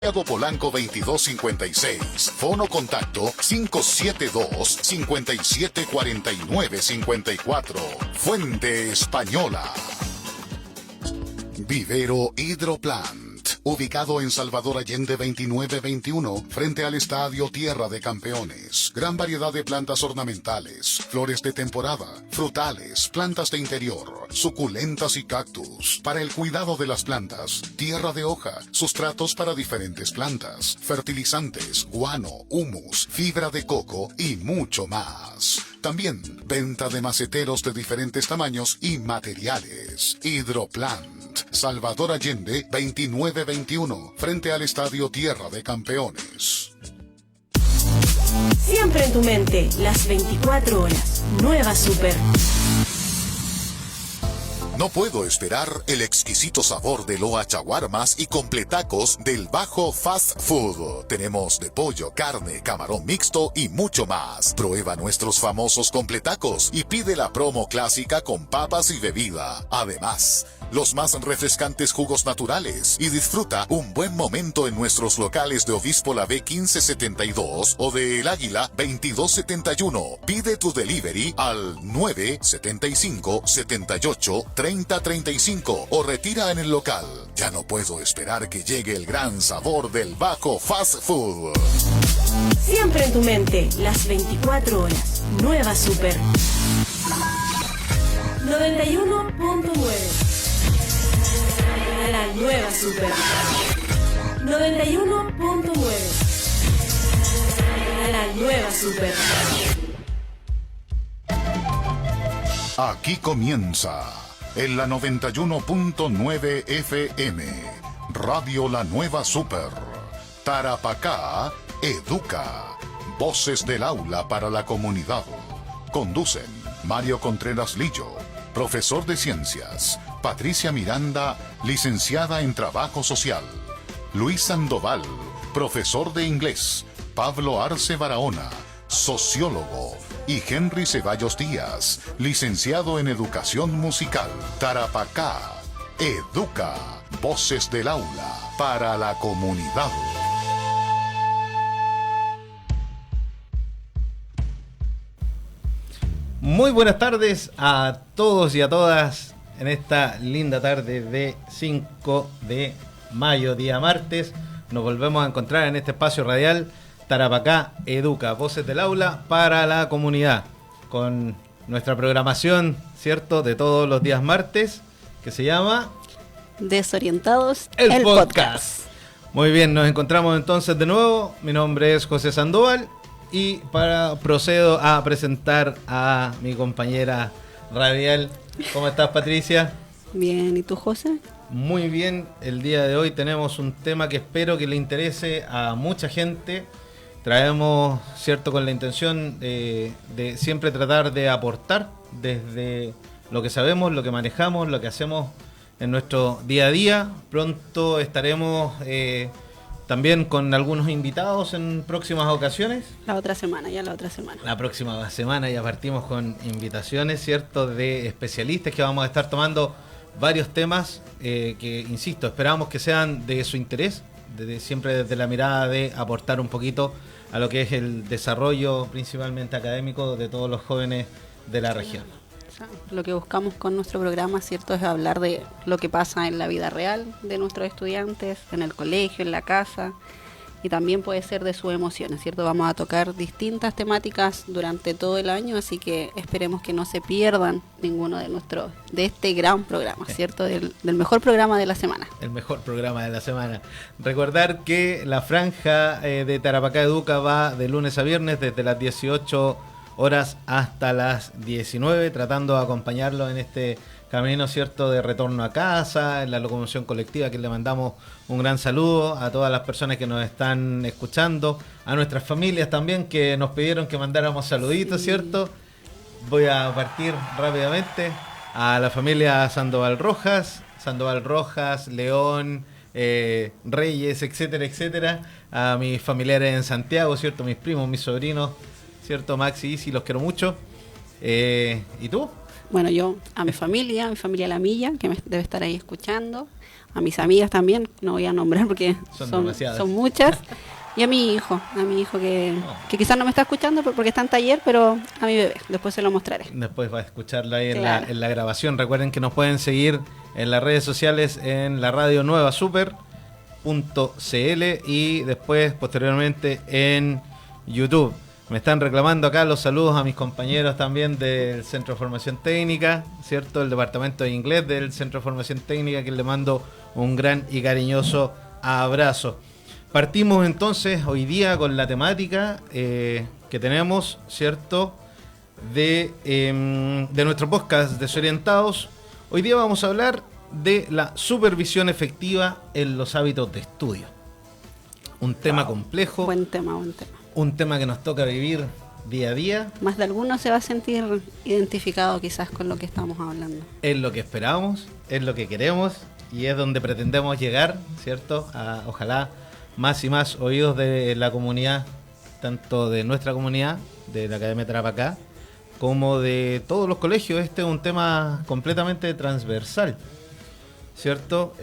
Polanco 2256. Fono contacto 572-5749-54. Fuente Española. Vivero Hidroplant. Ubicado en Salvador Allende 2921, frente al Estadio Tierra de Campeones. Gran variedad de plantas ornamentales, flores de temporada, frutales, plantas de interior, suculentas y cactus. Para el cuidado de las plantas, tierra de hoja, sustratos para diferentes plantas, fertilizantes, guano, humus, fibra de coco y mucho más. También venta de maceteros de diferentes tamaños y materiales. Hidroplant. Salvador Allende 2921, frente al Estadio Tierra de Campeones. Siempre en tu mente, las 24 horas. Nueva Super. No puedo esperar el exquisito sabor de Loa Chaguarmas y completacos del Bajo Fast Food. Tenemos de pollo, carne, camarón mixto y mucho más. Prueba nuestros famosos completacos y pide la promo clásica con papas y bebida. Además, los más refrescantes jugos naturales y disfruta un buen momento en nuestros locales de Obispo La B 1572 o de El Águila 2271. Pide tu delivery al 975 78 3035 o retira en el local. Ya no puedo esperar que llegue el gran sabor del Bajo Fast Food. Siempre en tu mente, las 24 horas. Nueva Super. 91.9. La nueva Super. 91.9. La nueva Super. Aquí comienza en la 91.9 FM, Radio La Nueva Super. Tarapacá educa. Voces del aula para la comunidad. Conducen Mario Contreras Lillo, profesor de ciencias. Patricia Miranda, licenciada en Trabajo Social. Luis Sandoval, profesor de inglés. Pablo Arce Barahona, sociólogo. Y Henry Ceballos Díaz, licenciado en Educación Musical. Tarapacá educa. Voces del aula para la comunidad. Muy buenas tardes a todos y a todas en esta linda tarde de 5 de mayo, día martes. Nos volvemos a encontrar en este espacio radial Tarapacá Educa, Voces del Aula para la comunidad, con nuestra programación, ¿cierto?, de todos los días martes, que se llama Desorientados, el podcast. Muy bien, nos encontramos entonces de nuevo. Mi nombre es José Sandoval y procedo a presentar a mi compañera radial. ¿Cómo estás, Patricia? Bien, ¿y tú, José? Muy bien, el día de hoy tenemos un tema que espero que le interese a mucha gente. Traemos, cierto, con la intención de siempre tratar de aportar desde lo que sabemos, lo que manejamos, lo que hacemos en nuestro día a día. Pronto estaremos también con algunos invitados en próximas ocasiones. La otra semana. La próxima semana ya partimos con invitaciones, cierto, de especialistas que vamos a estar tomando varios temas que, insisto, esperamos que sean de su interés, siempre desde la mirada de aportar un poquito a lo que es el desarrollo principalmente académico de todos los jóvenes de la región. Lo que buscamos con nuestro programa, ¿cierto?, es hablar de lo que pasa en la vida real de nuestros estudiantes, en el colegio, en la casa, y también puede ser de sus emociones, ¿cierto? Vamos a tocar distintas temáticas durante todo el año, así que esperemos que no se pierdan ninguno de este gran programa, ¿cierto? Del mejor programa de la semana. El mejor programa de la semana. Recordar que la franja de Tarapacá Educa va de lunes a viernes desde las 18 horas hasta las 19, tratando de acompañarlo en este camino, ¿cierto?, de retorno a casa, en la locomoción colectiva, que le mandamos un gran saludo a todas las personas que nos están escuchando, a nuestras familias también, que nos pidieron que mandáramos saluditos, ¿cierto? Voy a partir rápidamente a la familia Sandoval Rojas, León, Reyes, etcétera, etcétera, a mis familiares en Santiago, ¿cierto?, mis primos, mis sobrinos, ¿cierto?, Max y Isi, los quiero mucho. ¿Y tú? bueno, yo a mi familia La Milla, que me debe estar ahí escuchando, a mis amigas también, no voy a nombrar porque son muchas, y a mi hijo que quizás no me está escuchando porque está en taller, pero a mi bebé, después se lo mostraré. Después va a escucharlo ahí Claro. en la grabación. Recuerden que nos pueden seguir en las redes sociales en la radio Nueva Super.cl y después, posteriormente, en YouTube. Me están reclamando acá los saludos a mis compañeros también del Centro de Formación Técnica, ¿cierto? El Departamento de Inglés del Centro de Formación Técnica, que le mando un gran y cariñoso abrazo. Partimos entonces hoy día con la temática que tenemos, ¿cierto? De nuestro podcast Desorientados. Hoy día vamos a hablar de la supervisión efectiva en los hábitos de estudio. Un tema complejo. Buen tema. Un tema que nos toca vivir día a día. Más de alguno se va a sentir identificado quizás con lo que estamos hablando. Es lo que esperamos, es lo que queremos y es donde pretendemos llegar, ¿cierto? Ojalá más y más oídos de la comunidad, tanto de nuestra comunidad, de la Academia Tarapacá, como de todos los colegios. Este es un tema completamente transversal, ¿cierto?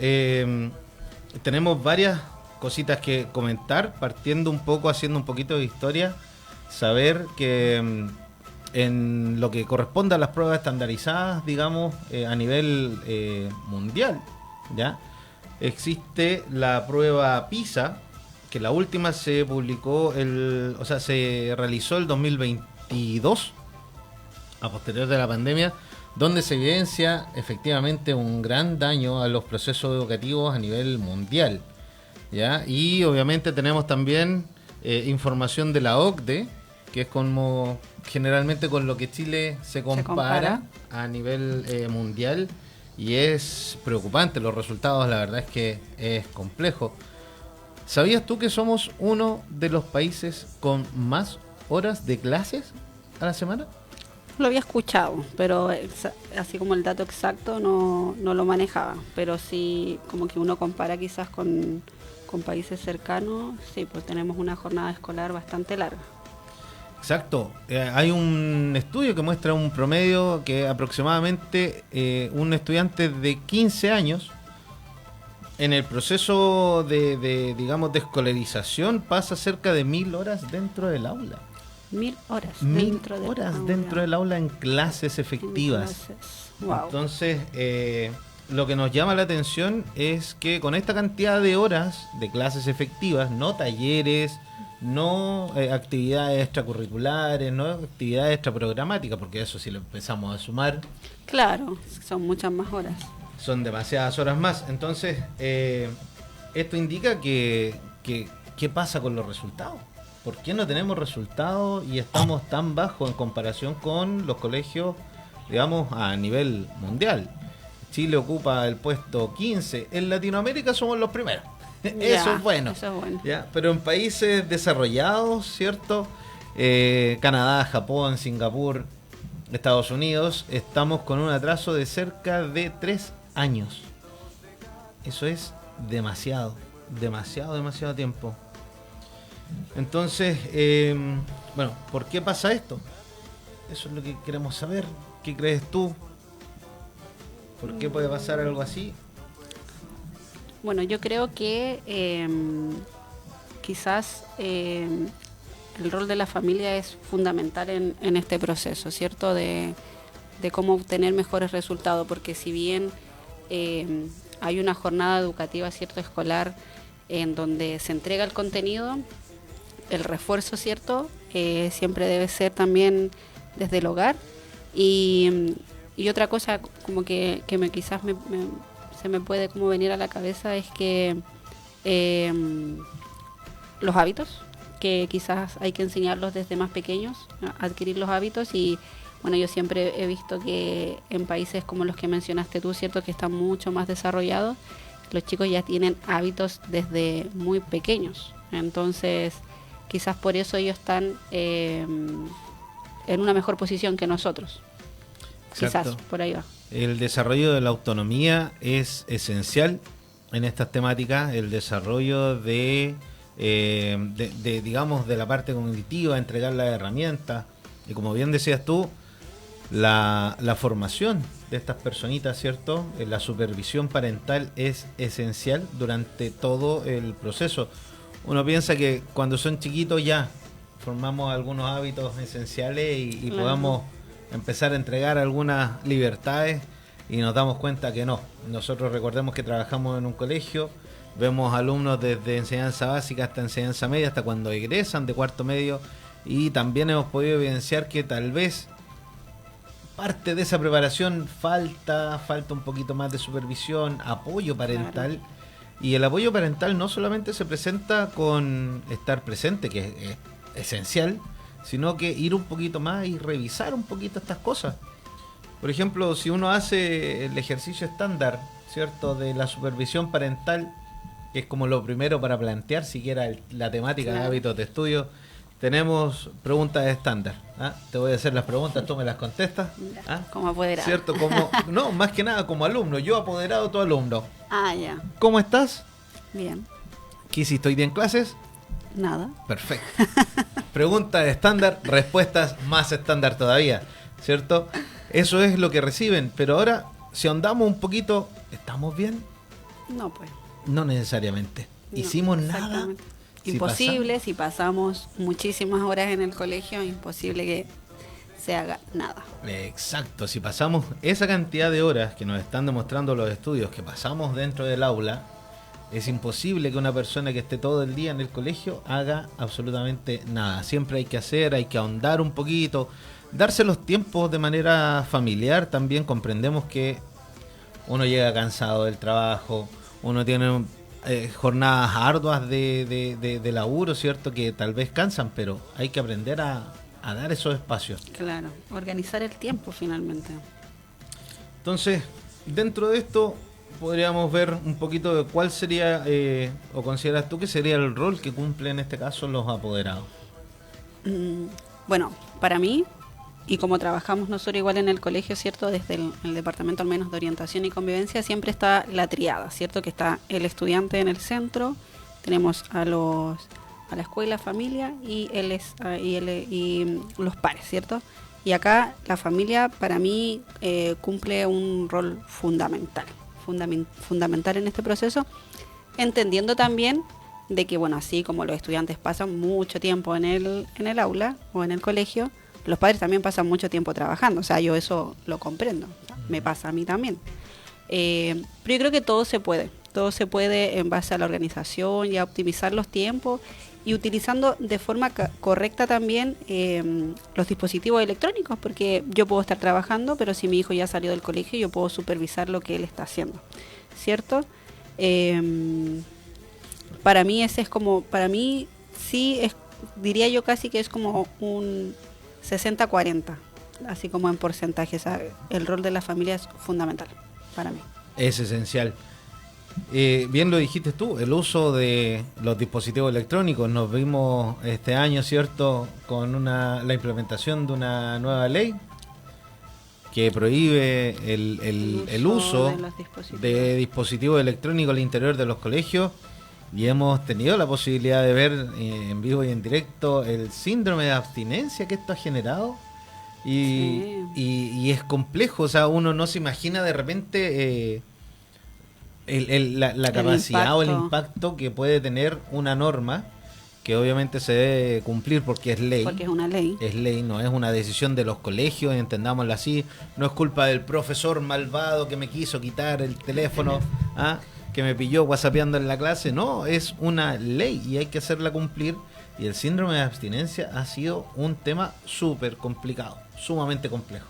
Tenemos varias cositas que comentar, partiendo un poco, haciendo un poquito de historia, saber que en lo que corresponde a las pruebas estandarizadas, digamos, a nivel mundial, ¿ya? Existe la prueba PISA, que la última se publicó, se realizó el 2022, a posterior de la pandemia, donde se evidencia efectivamente un gran daño a los procesos educativos a nivel mundial, ¿ya? Y obviamente tenemos también información de la OCDE, que es como generalmente con lo que Chile se compara a nivel mundial, y es preocupante los resultados. La verdad es que es complejo. ¿Sabías tú que somos uno de los países con más horas de clases a la semana? Lo había escuchado, pero así como el dato exacto no lo manejaba. Pero sí, como que uno compara quizás con países cercanos, sí, pues tenemos una jornada escolar bastante larga. Exacto. Hay un estudio que muestra un promedio que aproximadamente un estudiante de 15 años en el proceso de escolarización pasa cerca de 1000 horas dentro del aula. 1000 horas. 1000 horas dentro del aula en clases efectivas. Wow. Entonces, lo que nos llama la atención es que con esta cantidad de horas de clases efectivas, no talleres, no actividades extracurriculares, no actividades extraprogramáticas, porque eso si lo empezamos a sumar, Claro, son muchas más horas. son demasiadas horas más. Entonces, esto indica que ¿qué pasa con los resultados? ¿Por qué no tenemos resultados y estamos tan bajos en comparación con los colegios, digamos, a nivel mundial? Chile ocupa el puesto 15. En Latinoamérica somos los primeros. Eso es bueno. ¿Ya? Pero en países desarrollados, ¿cierto? Canadá, Japón, Singapur, Estados Unidos, estamos con un atraso de cerca de 3 años. Eso es demasiado tiempo. Entonces, bueno, ¿por qué pasa esto? Eso es lo que queremos saber. ¿Qué crees tú? ¿Por qué puede pasar algo así? Bueno, yo creo que quizás el rol de la familia es fundamental en este proceso, ¿cierto? De cómo obtener mejores resultados, porque si bien hay una jornada educativa, ¿cierto?, escolar, en donde se entrega el contenido, el refuerzo, ¿cierto?, siempre debe ser también desde el hogar. Y otra cosa como que quizás se me puede como venir a la cabeza es que los hábitos, que quizás hay que enseñarlos desde más pequeños, a adquirir los hábitos. Y bueno, yo siempre he visto que en países como los que mencionaste tú, ¿cierto?, que están mucho más desarrollados, los chicos ya tienen hábitos desde muy pequeños. Entonces, quizás por eso ellos están en una mejor posición que nosotros. Exacto. Quizás, por ahí va. El desarrollo de la autonomía es esencial en estas temáticas. El desarrollo digamos, de la parte cognitiva, entregar las herramientas. Y como bien decías tú, la formación de estas personitas, ¿cierto? La supervisión parental es esencial durante todo el proceso. Uno piensa que cuando son chiquitos ya formamos algunos hábitos esenciales y Claro. podamos empezar a entregar algunas libertades y nos damos cuenta que no. Nosotros recordemos que trabajamos en un colegio, vemos alumnos desde enseñanza básica hasta enseñanza media, hasta cuando egresan de cuarto medio, y también hemos podido evidenciar que tal vez parte de esa preparación falta un poquito más de supervisión, apoyo parental. Claro. Y el apoyo parental no solamente se presenta con estar presente, que es esencial, sino que ir un poquito más y revisar un poquito estas cosas. Por ejemplo, si uno hace el ejercicio estándar, ¿cierto?, de la supervisión parental, que es como lo primero para plantear siquiera la temática de Claro. hábitos de estudio, tenemos preguntas estándar. ¿Ah? Te voy a hacer las preguntas, tú me las contestas. ¿Ah? Como apoderado. ¿Cierto? No, más que nada como alumno. Yo apoderado, tu alumno. Ah, ya. ¿Cómo estás? Bien. ¿Qué hiciste hoy día en clases? Nada. Perfecto. Preguntas estándar, respuestas más estándar todavía, ¿cierto? Eso es lo que reciben. Pero ahora, si ahondamos un poquito, ¿estamos bien? No, pues. No necesariamente. No, ¿Hicimos nada? exactamente. Si Imposible, si pasamos muchísimas horas en el colegio, imposible que se haga nada. Exacto, si pasamos esa cantidad de horas que nos están demostrando los estudios que pasamos dentro del aula, es imposible que una persona que esté todo el día en el colegio haga absolutamente nada. Siempre hay que hacer, hay que ahondar un poquito, darse los tiempos de manera familiar. También comprendemos que uno llega cansado del trabajo, uno tiene jornadas arduas de laburo, ¿cierto? Que tal vez cansan, pero hay que aprender a dar esos espacios. Claro, organizar el tiempo finalmente. Entonces, dentro de esto podríamos ver un poquito de cuál sería, o consideras tú que sería el rol que cumplen en este caso los apoderados. Bueno, para mí, y como trabajamos nosotros igual en el colegio, ¿cierto? Desde el departamento al menos de orientación y convivencia, siempre está la triada, ¿cierto? Que está el estudiante en el centro, tenemos a la escuela, familia y los pares, ¿cierto? Y acá la familia para mí cumple un rol fundamental en este proceso, entendiendo también de que, bueno, así como los estudiantes pasan mucho tiempo en el aula o en el colegio, los padres también pasan mucho tiempo trabajando. O sea, yo eso lo comprendo, me pasa a mí también. Pero yo creo que todo se puede en base a la organización y a optimizar los tiempos y utilizando de forma correcta también los dispositivos electrónicos, porque yo puedo estar trabajando, pero si mi hijo ya salió del colegio, yo puedo supervisar lo que él está haciendo, ¿cierto? Para mí diría yo casi que es como un 60-40, así como en porcentaje. ¿Sabe? El rol de la familia es fundamental para mí. Es esencial. Bien lo dijiste tú, el uso de los dispositivos electrónicos. Nos vimos este año, ¿cierto?, con la implementación de una nueva ley que prohíbe el uso de dispositivos electrónicos al interior de los colegios, y hemos tenido la posibilidad de ver en vivo y en directo el síndrome de abstinencia que esto ha generado. Y es complejo, o sea, uno no se imagina de repente la capacidad o el impacto que puede tener una norma que obviamente se debe cumplir porque es ley. Porque es una ley. Es ley, no es una decisión de los colegios, entendámoslo así. No es culpa del profesor malvado que me quiso quitar el teléfono, que me pilló whatsappeando en la clase. No, es una ley y hay que hacerla cumplir. Y el síndrome de abstinencia ha sido un tema súper complicado, sumamente complejo.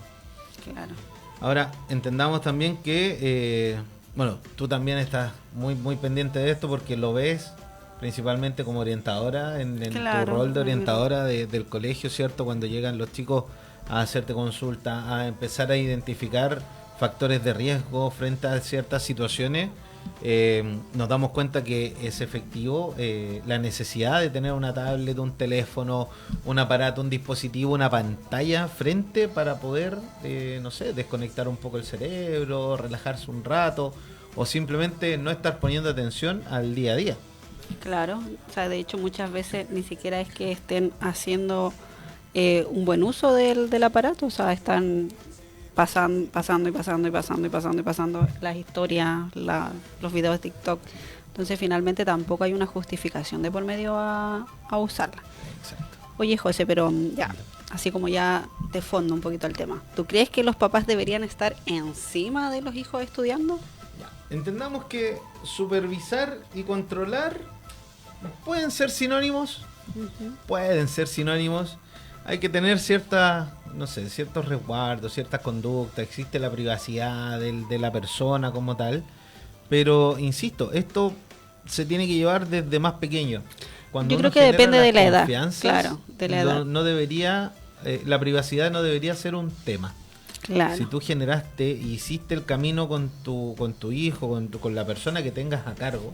Claro. Ahora, entendamos también que, tú también estás muy, muy pendiente de esto porque lo ves principalmente como orientadora en tu rol de orientadora del colegio, ¿cierto? Cuando llegan los chicos a hacerte consulta, a empezar a identificar factores de riesgo frente a ciertas situaciones, nos damos cuenta que es efectivo la necesidad de tener una tablet, un teléfono, un aparato, un dispositivo, una pantalla frente para poder, desconectar un poco el cerebro, relajarse un rato o simplemente no estar poniendo atención al día a día. Claro, o sea, de hecho muchas veces ni siquiera es que estén haciendo un buen uso del aparato, o sea, están pasando las historias, los videos de TikTok. Entonces finalmente tampoco hay una justificación de por medio a usarla. Exacto. Oye, José, pero ya, así como ya de fondo un poquito el tema, ¿tú crees que los papás deberían estar encima de los hijos estudiando? Entendamos que supervisar y controlar pueden ser sinónimos. Pueden ser sinónimos. Hay que tener ciertos resguardos, ciertas conductas. Existe la privacidad de la persona como tal. Pero, insisto, esto se tiene que llevar desde más pequeño. Cuando yo creo que depende de la edad. Claro, de la edad. No debería, la privacidad no debería ser un tema. Claro. Si tú generaste y hiciste el camino con tu hijo, con la persona que tengas a cargo,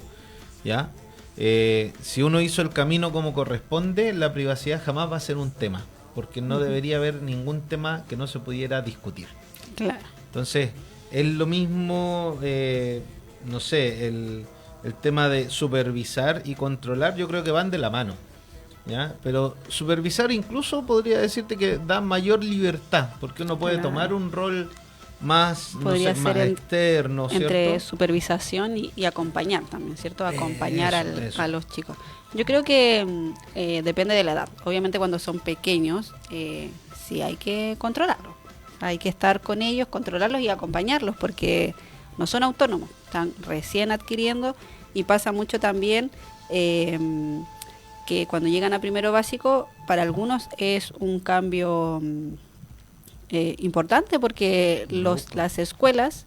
¿ya? Si uno hizo el camino como corresponde, la privacidad jamás va a ser un tema, porque no debería haber ningún tema que no se pudiera discutir. Claro. Entonces, es lo mismo, no sé, el tema de supervisar y controlar, yo creo que van de la mano, ¿ya? Pero supervisar incluso podría decirte que da mayor libertad, porque uno puede tomar un rol más, podría más ser externo, entre ¿cierto? Supervisación y acompañar también, ¿cierto? Acompañar Eso. a los chicos. Yo creo que depende de la edad. Obviamente cuando son pequeños sí hay que controlarlos. Hay que estar con ellos, controlarlos y acompañarlos porque no son autónomos, están recién adquiriendo y pasa mucho también que cuando llegan a primero básico, para algunos es un cambio importante porque las escuelas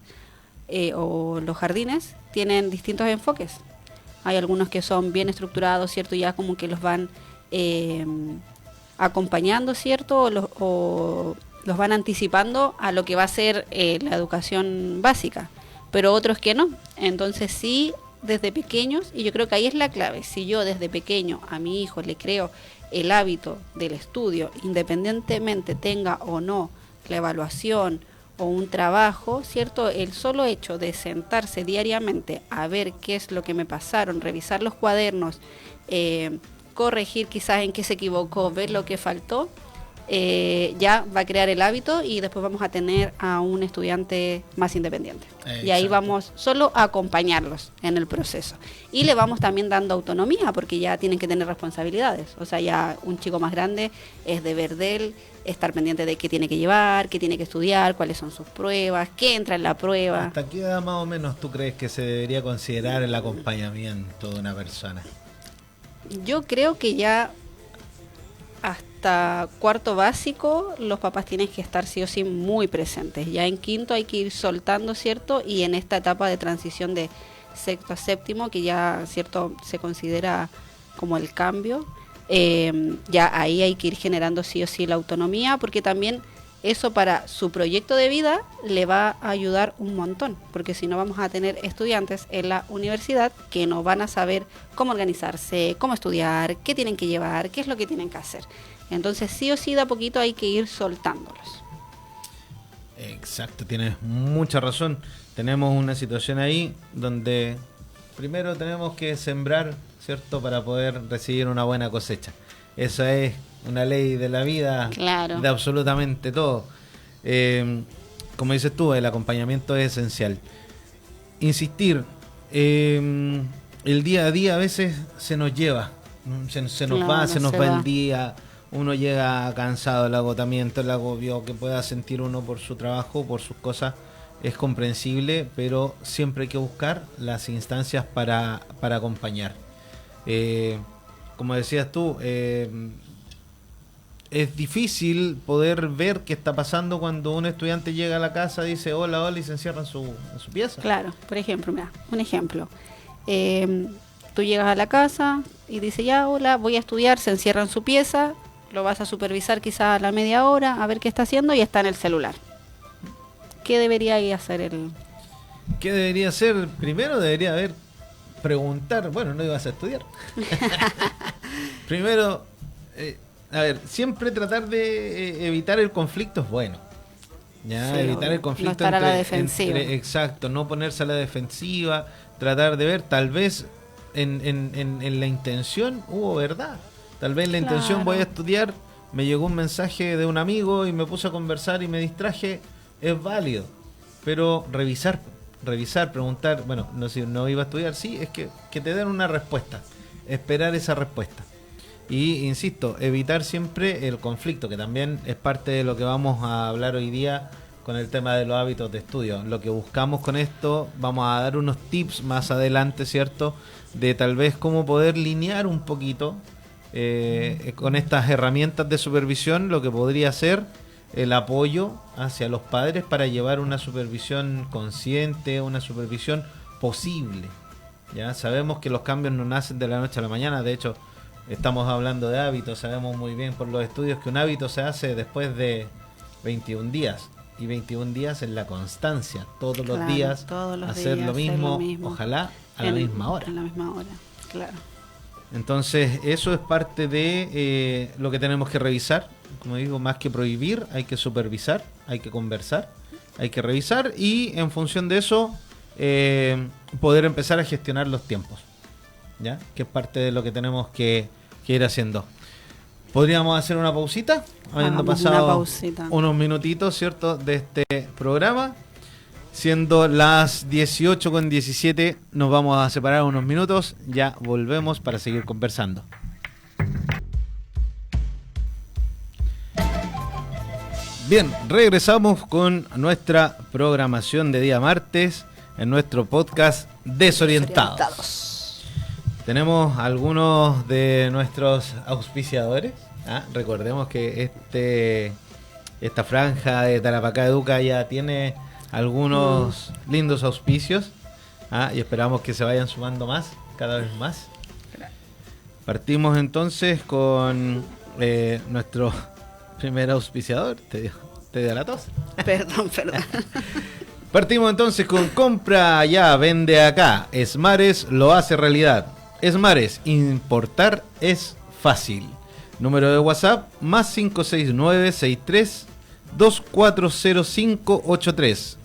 o los jardines tienen distintos enfoques. Hay algunos que son bien estructurados, ¿cierto? Ya como que los van acompañando, ¿cierto? O los van anticipando a lo que va a ser la educación básica, pero otros que no. Entonces sí, desde pequeños, y yo creo que ahí es la clave, si yo desde pequeño a mi hijo le creo el hábito del estudio, independientemente tenga o no la evaluación o un trabajo, ¿cierto? El solo hecho de sentarse diariamente a ver qué es lo que me pasaron, revisar los cuadernos, corregir quizás en qué se equivocó, ver lo que faltó, ya va a crear el hábito y después vamos a tener a un estudiante más independiente. Y ahí vamos solo a acompañarlos en el proceso. Y le vamos también dando autonomía porque ya tienen que tener responsabilidades. O sea, ya un chico más grande es deber de él estar pendiente de qué tiene que llevar, qué tiene que estudiar, cuáles son sus pruebas, qué entra en la prueba. ¿Hasta qué edad más o menos tú crees que se debería considerar el acompañamiento de una persona? Yo creo que ya hasta cuarto básico los papás tienen que estar sí o sí muy presentes. Ya en quinto hay que ir soltando, ¿cierto? Y en esta etapa de transición de sexto a séptimo, que ya, ¿cierto?, se considera como el cambio, ya ahí hay que ir generando sí o sí la autonomía, porque también eso para su proyecto de vida le va a ayudar un montón, porque si no vamos a tener estudiantes en la universidad que no van a saber cómo organizarse, cómo estudiar, qué tienen que llevar, qué es lo que tienen que hacer. Entonces sí o sí de a poquito hay que ir soltándolos. Exacto, tienes mucha razón. Tenemos una situación ahí donde primero tenemos que sembrar, ¿cierto?, para poder recibir una buena cosecha. Esa es una ley de la vida, claro, de absolutamente todo. Como dices tú, el acompañamiento es esencial. Insistir, el día a día a veces se nos lleva, se nos va el día, uno llega cansado, el agotamiento, el agobio que pueda sentir uno por su trabajo, por sus cosas, es comprensible, pero siempre hay que buscar las instancias para acompañar. Como decías tú, es difícil poder ver qué está pasando cuando un estudiante llega a la casa, dice hola, hola y se encierra en su pieza. Claro, por ejemplo, mira, un ejemplo. Tú llegas a la casa y dice ya, hola, voy a estudiar, se encierra en su pieza, lo vas a supervisar quizás a la media hora, a ver qué está haciendo y está en el celular. ¿Qué debería hacer él? ¿Qué debería hacer? Primero debería preguntar, bueno, no ibas a estudiar. Primero, a ver, siempre tratar de evitar el conflicto es bueno. Ya, sí, evitar el conflicto. No estar a la defensiva. Exacto, no ponerse a la defensiva, tratar de ver, tal vez en la intención hubo verdad. Tal vez en la intención voy a estudiar, me llegó un mensaje de un amigo y me puse a conversar y me distraje. es válido, pero revisar, preguntar, bueno, no si no iba a estudiar, sí, es que te den una respuesta, esperar esa respuesta. Y insisto, evitar siempre el conflicto, que también es parte de lo que vamos a hablar hoy día con el tema de los hábitos de estudio. Lo que buscamos con esto, vamos a dar unos tips más adelante, ¿cierto? De tal vez cómo poder linear un poquito con estas herramientas de supervisión lo que podría ser el apoyo hacia los padres para llevar una supervisión consciente, una supervisión posible. Ya sabemos que los cambios no nacen de la noche a la mañana, de hecho estamos hablando de hábitos, sabemos muy bien por los estudios que un hábito se hace después de 21 días. Y 21 días en la constancia, todos los días hacer lo mismo, ojalá a la misma hora. En la misma hora, claro. Entonces, eso es parte de lo que tenemos que revisar. Como digo, más que prohibir, hay que supervisar, hay que conversar, hay que revisar y en función de eso poder empezar a gestionar los tiempos, ¿ya? Que es parte de lo que tenemos que ir haciendo. ¿Podríamos hacer una pausita? Habiendo pasado unos minutitos, ¿cierto?, de este programa. Siendo las 18:17, nos vamos a separar unos minutos. Ya volvemos para seguir conversando. Bien, regresamos con nuestra programación de día martes en nuestro podcast Desorientados. Tenemos algunos de nuestros auspiciadores. Recordemos que esta franja de Tarapacá Educa ya tiene algunos lindos auspicios. Y esperamos que se vayan sumando más, cada vez más. Partimos entonces con nuestro primer auspiciador. ¿Te dio la tos? Perdón. Partimos entonces con Compra Allá, Vende Acá. Esmares lo hace realidad. Esmares, importar es fácil. Número de WhatsApp, más 569-63-240583.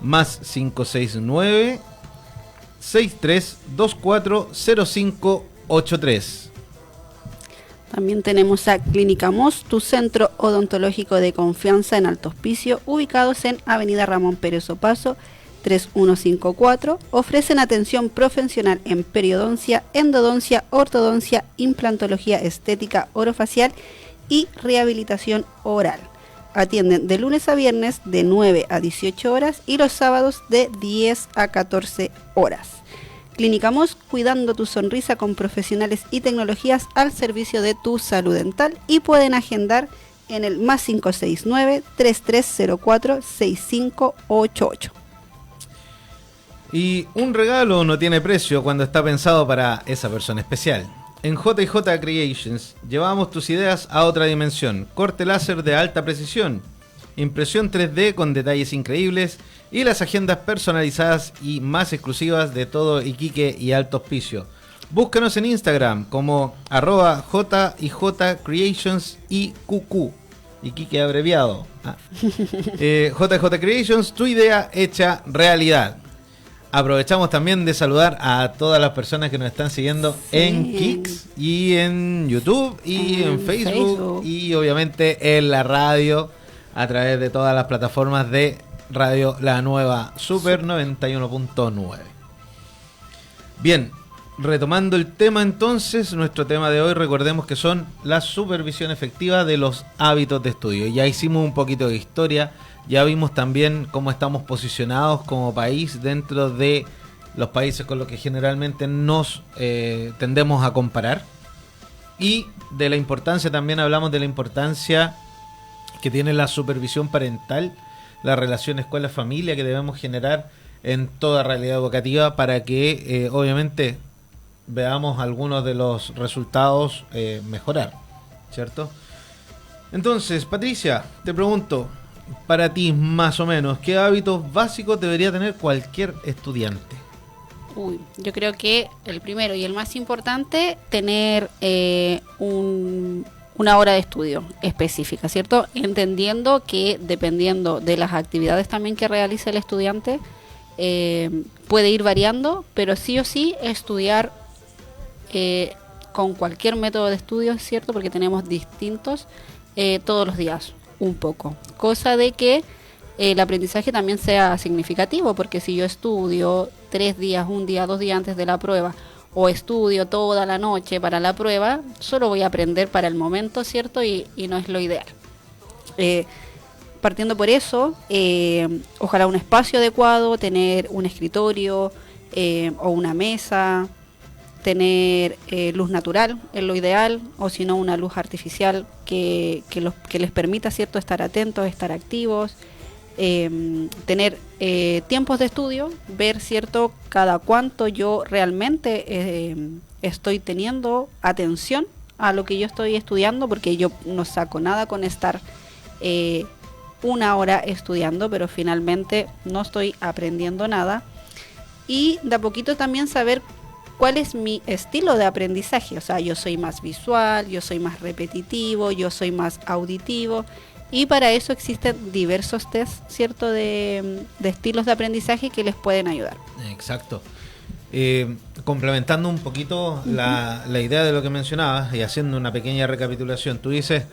Más 569-63-240583. También tenemos a Clínica Mos, tu centro odontológico de confianza en Alto Hospicio, ubicados en Avenida Ramón Pérez Opaso, 3154. Ofrecen atención profesional en periodoncia, endodoncia, ortodoncia, implantología estética orofacial y rehabilitación oral. Atienden de lunes a viernes de 9 a 18 horas y los sábados de 10 a 14 horas. Clínica Mos, cuidando tu sonrisa con profesionales y tecnologías al servicio de tu salud dental, y pueden agendar en el más 569-3304-6588. Y un regalo no tiene precio cuando está pensado para esa persona especial. En JJ Creations llevamos tus ideas a otra dimensión. Corte láser de alta precisión, impresión 3D con detalles increíbles y las agendas personalizadas y más exclusivas de todo Iquique y Alto Hospicio. Búscanos en Instagram como @JJ Creations IQQ, Iquique abreviado. JJ Creations, tu idea hecha realidad. Aprovechamos también de saludar a todas las personas que nos están siguiendo en Kicks y en YouTube y en Facebook y obviamente en la radio a través de todas las plataformas de Radio La Nueva Super 91.9. Bien, retomando el tema entonces, nuestro tema de hoy, recordemos que son la supervisión efectiva de los hábitos de estudio. Ya hicimos un poquito de historia. Ya vimos también cómo estamos posicionados como país dentro de los países con los que generalmente nos tendemos a comparar. Y de la importancia, también hablamos de la importancia que tiene la supervisión parental, la relación escuela-familia que debemos generar en toda realidad educativa para que obviamente veamos algunos de los resultados mejorar, ¿cierto? Entonces, Patricia, te pregunto, para ti, más o menos, ¿qué hábitos básicos debería tener cualquier estudiante? Yo creo que el primero y el más importante, tener una hora de estudio específica, ¿cierto? Entendiendo que dependiendo de las actividades también que realice el estudiante, puede ir variando, pero sí o sí estudiar con cualquier método de estudio, ¿cierto? Porque tenemos distintos todos los días. Un poco, cosa de que el aprendizaje también sea significativo, porque si yo estudio 3 días, 1 día, 2 días antes de la prueba, o estudio toda la noche para la prueba, solo voy a aprender para el momento, ¿cierto? Y no es lo ideal. Partiendo por eso, ojalá un espacio adecuado, tener un escritorio o una mesa, tener luz natural es lo ideal, o si no una luz artificial que les permita, ¿cierto?, estar atentos, estar activos, tener tiempos de estudio, ver, ¿cierto?, cada cuánto yo realmente estoy teniendo atención a lo que yo estoy estudiando, porque yo no saco nada con estar 1 hora estudiando, pero finalmente no estoy aprendiendo nada. Y de a poquito también saber cuál es mi estilo de aprendizaje. O sea, yo soy más visual, yo soy más repetitivo, yo soy más auditivo. Y para eso existen diversos test, ¿cierto?, de estilos de aprendizaje que les pueden ayudar. Exacto. Complementando un poquito la idea de lo que mencionabas y haciendo una pequeña recapitulación, tú dices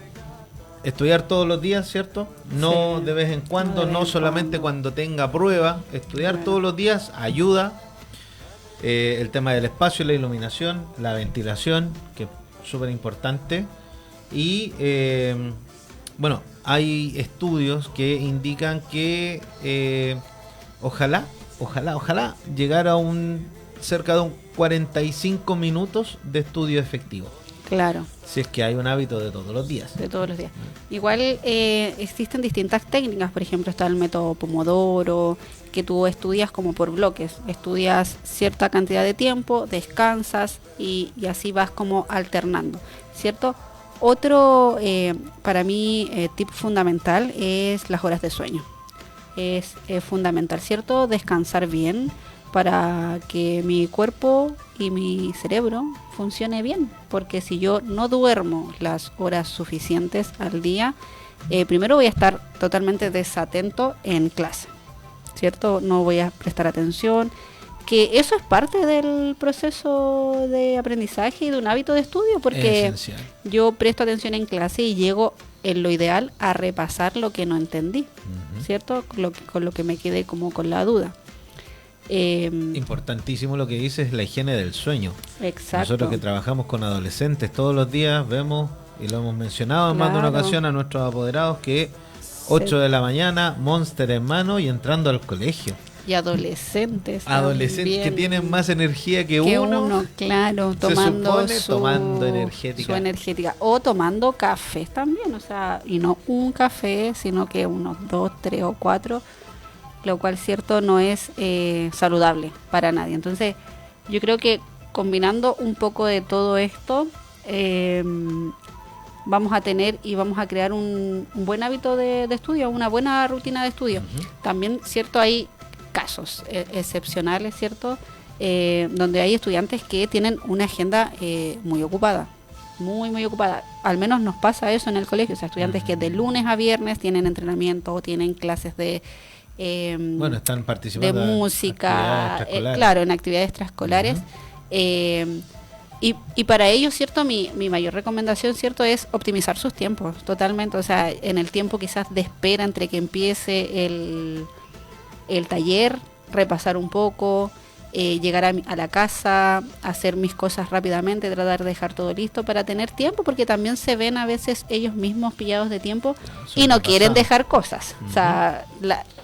estudiar todos los días, ¿cierto? No, sí, de vez en cuando, no solamente cuando tenga prueba. Estudiar todos los días ayuda. El tema del espacio, la iluminación, la ventilación, que es súper importante. Y bueno, hay estudios que indican que ojalá llegar a cerca de un 45 minutos de estudio efectivo. Claro. Si es que hay un hábito de todos los días. De todos los días. Igual existen distintas técnicas, por ejemplo está el método Pomodoro, que tú estudias como por bloques, estudias cierta cantidad de tiempo, descansas y así vas como alternando, ¿cierto? Otro, para mí, tip fundamental es las horas de sueño. Es fundamental, ¿cierto?, descansar bien para que mi cuerpo y mi cerebro funcione bien, porque si yo no duermo las horas suficientes al día, primero voy a estar totalmente desatento en clase, ¿cierto? No voy a prestar atención, que eso es parte del proceso de aprendizaje y de un hábito de estudio, porque yo presto atención en clase y llego, en lo ideal, a repasar lo que no entendí, ¿cierto? Con lo que me quedé como con la duda. Importantísimo lo que dices, la higiene del sueño. Exacto. Nosotros que trabajamos con adolescentes todos los días vemos, y lo hemos mencionado en más de una ocasión a nuestros apoderados, que 8 de la mañana, Monster en mano y entrando al colegio. Y adolescentes que tienen más energía que uno. Claro, tomando tomando energética. O tomando cafés también, o sea, y no un café, sino que unos 2, 3 o 4, lo cual, cierto, no es saludable para nadie. Entonces, yo creo que combinando un poco de todo esto, vamos a tener y vamos a crear un buen hábito de estudio, una buena rutina de estudio. También, cierto, hay casos excepcionales, ¿cierto?, donde hay estudiantes que tienen una agenda muy ocupada, muy ocupada. Al menos nos pasa eso en el colegio, o sea, estudiantes que de lunes a viernes tienen entrenamiento o tienen clases de están participando de música, claro, en actividades extraescolares. Y para ello, ¿cierto?, mi mayor recomendación, ¿cierto?, es optimizar sus tiempos totalmente. O sea, en el tiempo quizás de espera entre que empiece el taller, repasar un poco, llegar a la casa, hacer mis cosas rápidamente, tratar de dejar todo listo para tener tiempo, porque también se ven a veces ellos mismos pillados de tiempo y no quieren dejar cosas. O sea,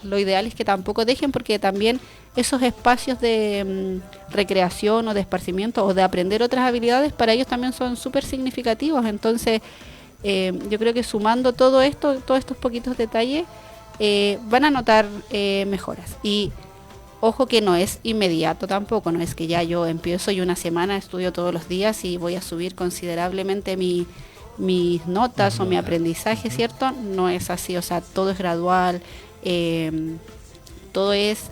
lo ideal es que tampoco dejen, porque también esos espacios de recreación o de esparcimiento o de aprender otras habilidades para ellos también son súper significativos. Entonces, yo creo que sumando todo esto, todos estos poquitos detalles, van a notar mejoras. Y ojo que no es inmediato tampoco, no es que ya yo empiezo y una semana estudio todos los días y voy a subir considerablemente mis notas o mi aprendizaje, ¿cierto? No es así, o sea, todo es gradual, todo es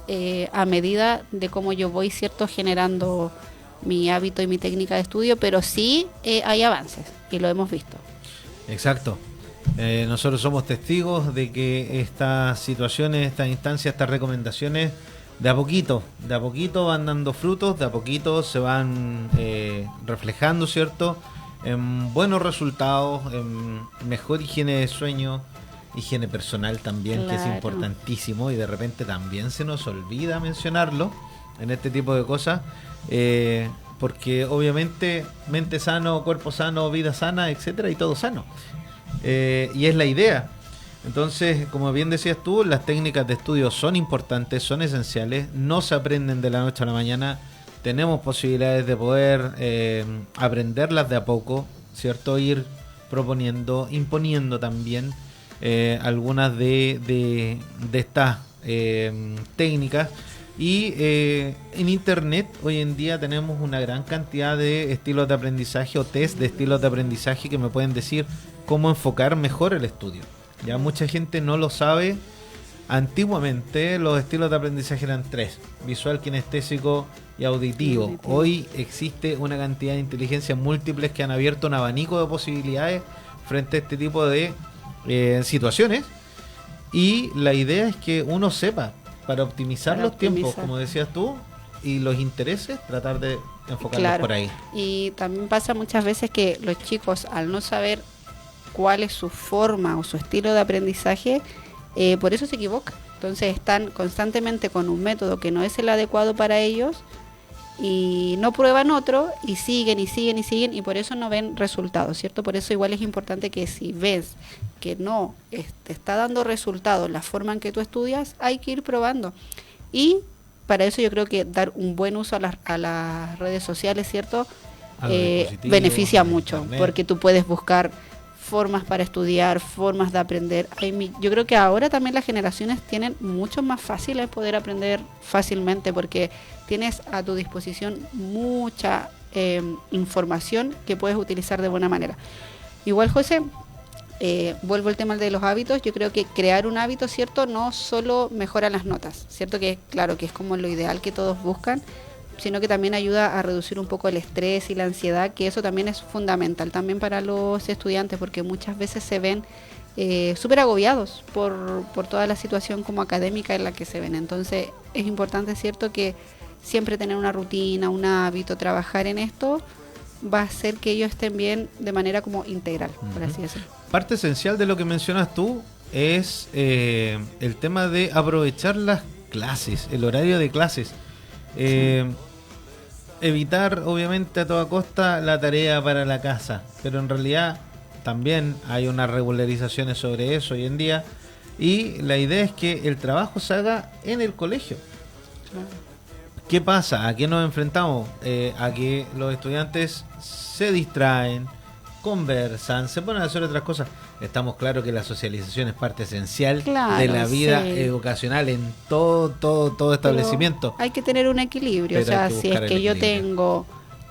a medida de cómo yo voy, ¿cierto?, generando mi hábito y mi técnica de estudio, pero sí hay avances y lo hemos visto. Exacto. Nosotros somos testigos de que estas situaciones, estas instancias, estas recomendaciones de a poquito van dando frutos, de a poquito se van reflejando, ¿cierto?, en buenos resultados, en mejor higiene de sueño, higiene personal también, que es Claro. importantísimo y de repente también se nos olvida mencionarlo en este tipo de cosas, porque obviamente mente sano, cuerpo sano, vida sana, etcétera, y todo sano. Y es la idea. Entonces, como bien decías tú, las técnicas de estudio son importantes, son esenciales, no se aprenden de la noche a la mañana, tenemos posibilidades de poder aprenderlas de a poco, ¿cierto? Ir proponiendo, imponiendo también algunas de estas técnicas. Y en internet hoy en día tenemos una gran cantidad de estilos de aprendizaje o test de estilos de aprendizaje que me pueden decir cómo enfocar mejor el estudio. Ya mucha gente no lo sabe. Antiguamente los estilos de aprendizaje eran 3: visual, kinestésico y auditivo. Hoy existe una cantidad de inteligencias múltiples que han abierto un abanico de posibilidades frente a este tipo de situaciones, y la idea es que uno sepa para optimizar Para los tiempos, optimizar. como decías tú, y los intereses, tratar de enfocarlos Claro. por ahí. Y también pasa muchas veces que los chicos, al no saber cuál es su forma o su estilo de aprendizaje, por eso se equivocan. Entonces están constantemente con un método que no es el adecuado para ellos y no prueban otro y siguen y siguen y siguen, y por eso no ven resultados, ¿cierto? Por eso igual es importante que si ves que no te está dando resultados la forma en que tú estudias, hay que ir probando. Y para eso yo creo que dar un buen uso a las redes sociales, ¿cierto? A los dispositivos, Beneficia a mucho, internet. porque tú puedes buscar formas para estudiar, formas de aprender. Yo creo que ahora también las generaciones tienen mucho más fácil el poder aprender fácilmente, porque tienes a tu disposición mucha información que puedes utilizar de buena manera. Igual, José, vuelvo al tema de los hábitos. Yo creo que crear un hábito, ¿cierto?, no solo mejora las notas, ¿cierto? Que claro que es como lo ideal que todos buscan, sino que también ayuda a reducir un poco el estrés y la ansiedad, que eso también es fundamental también para los estudiantes, porque muchas veces se ven súper agobiados por toda la situación como académica en la que se ven. Entonces es importante, ¿cierto?, que siempre tener una rutina, un hábito, trabajar en esto, va a hacer que ellos estén bien de manera como integral, por así decirlo. Parte esencial de lo que mencionas tú es el tema de aprovechar las clases, el horario de clases. Evitar, obviamente, a toda costa la tarea para la casa, pero en realidad también hay unas regularizaciones sobre eso hoy en día, y la idea es que el trabajo se haga en el colegio. ¿Qué pasa? ¿A qué nos enfrentamos? A que los estudiantes se distraen, conversan, se ponen a hacer otras cosas. Estamos claros que la socialización es parte esencial Claro, de la vida sí. educacional en todo establecimiento. Hay que tener un equilibrio. Pero O sea, hay que si es buscar el que yo equilibrio. tengo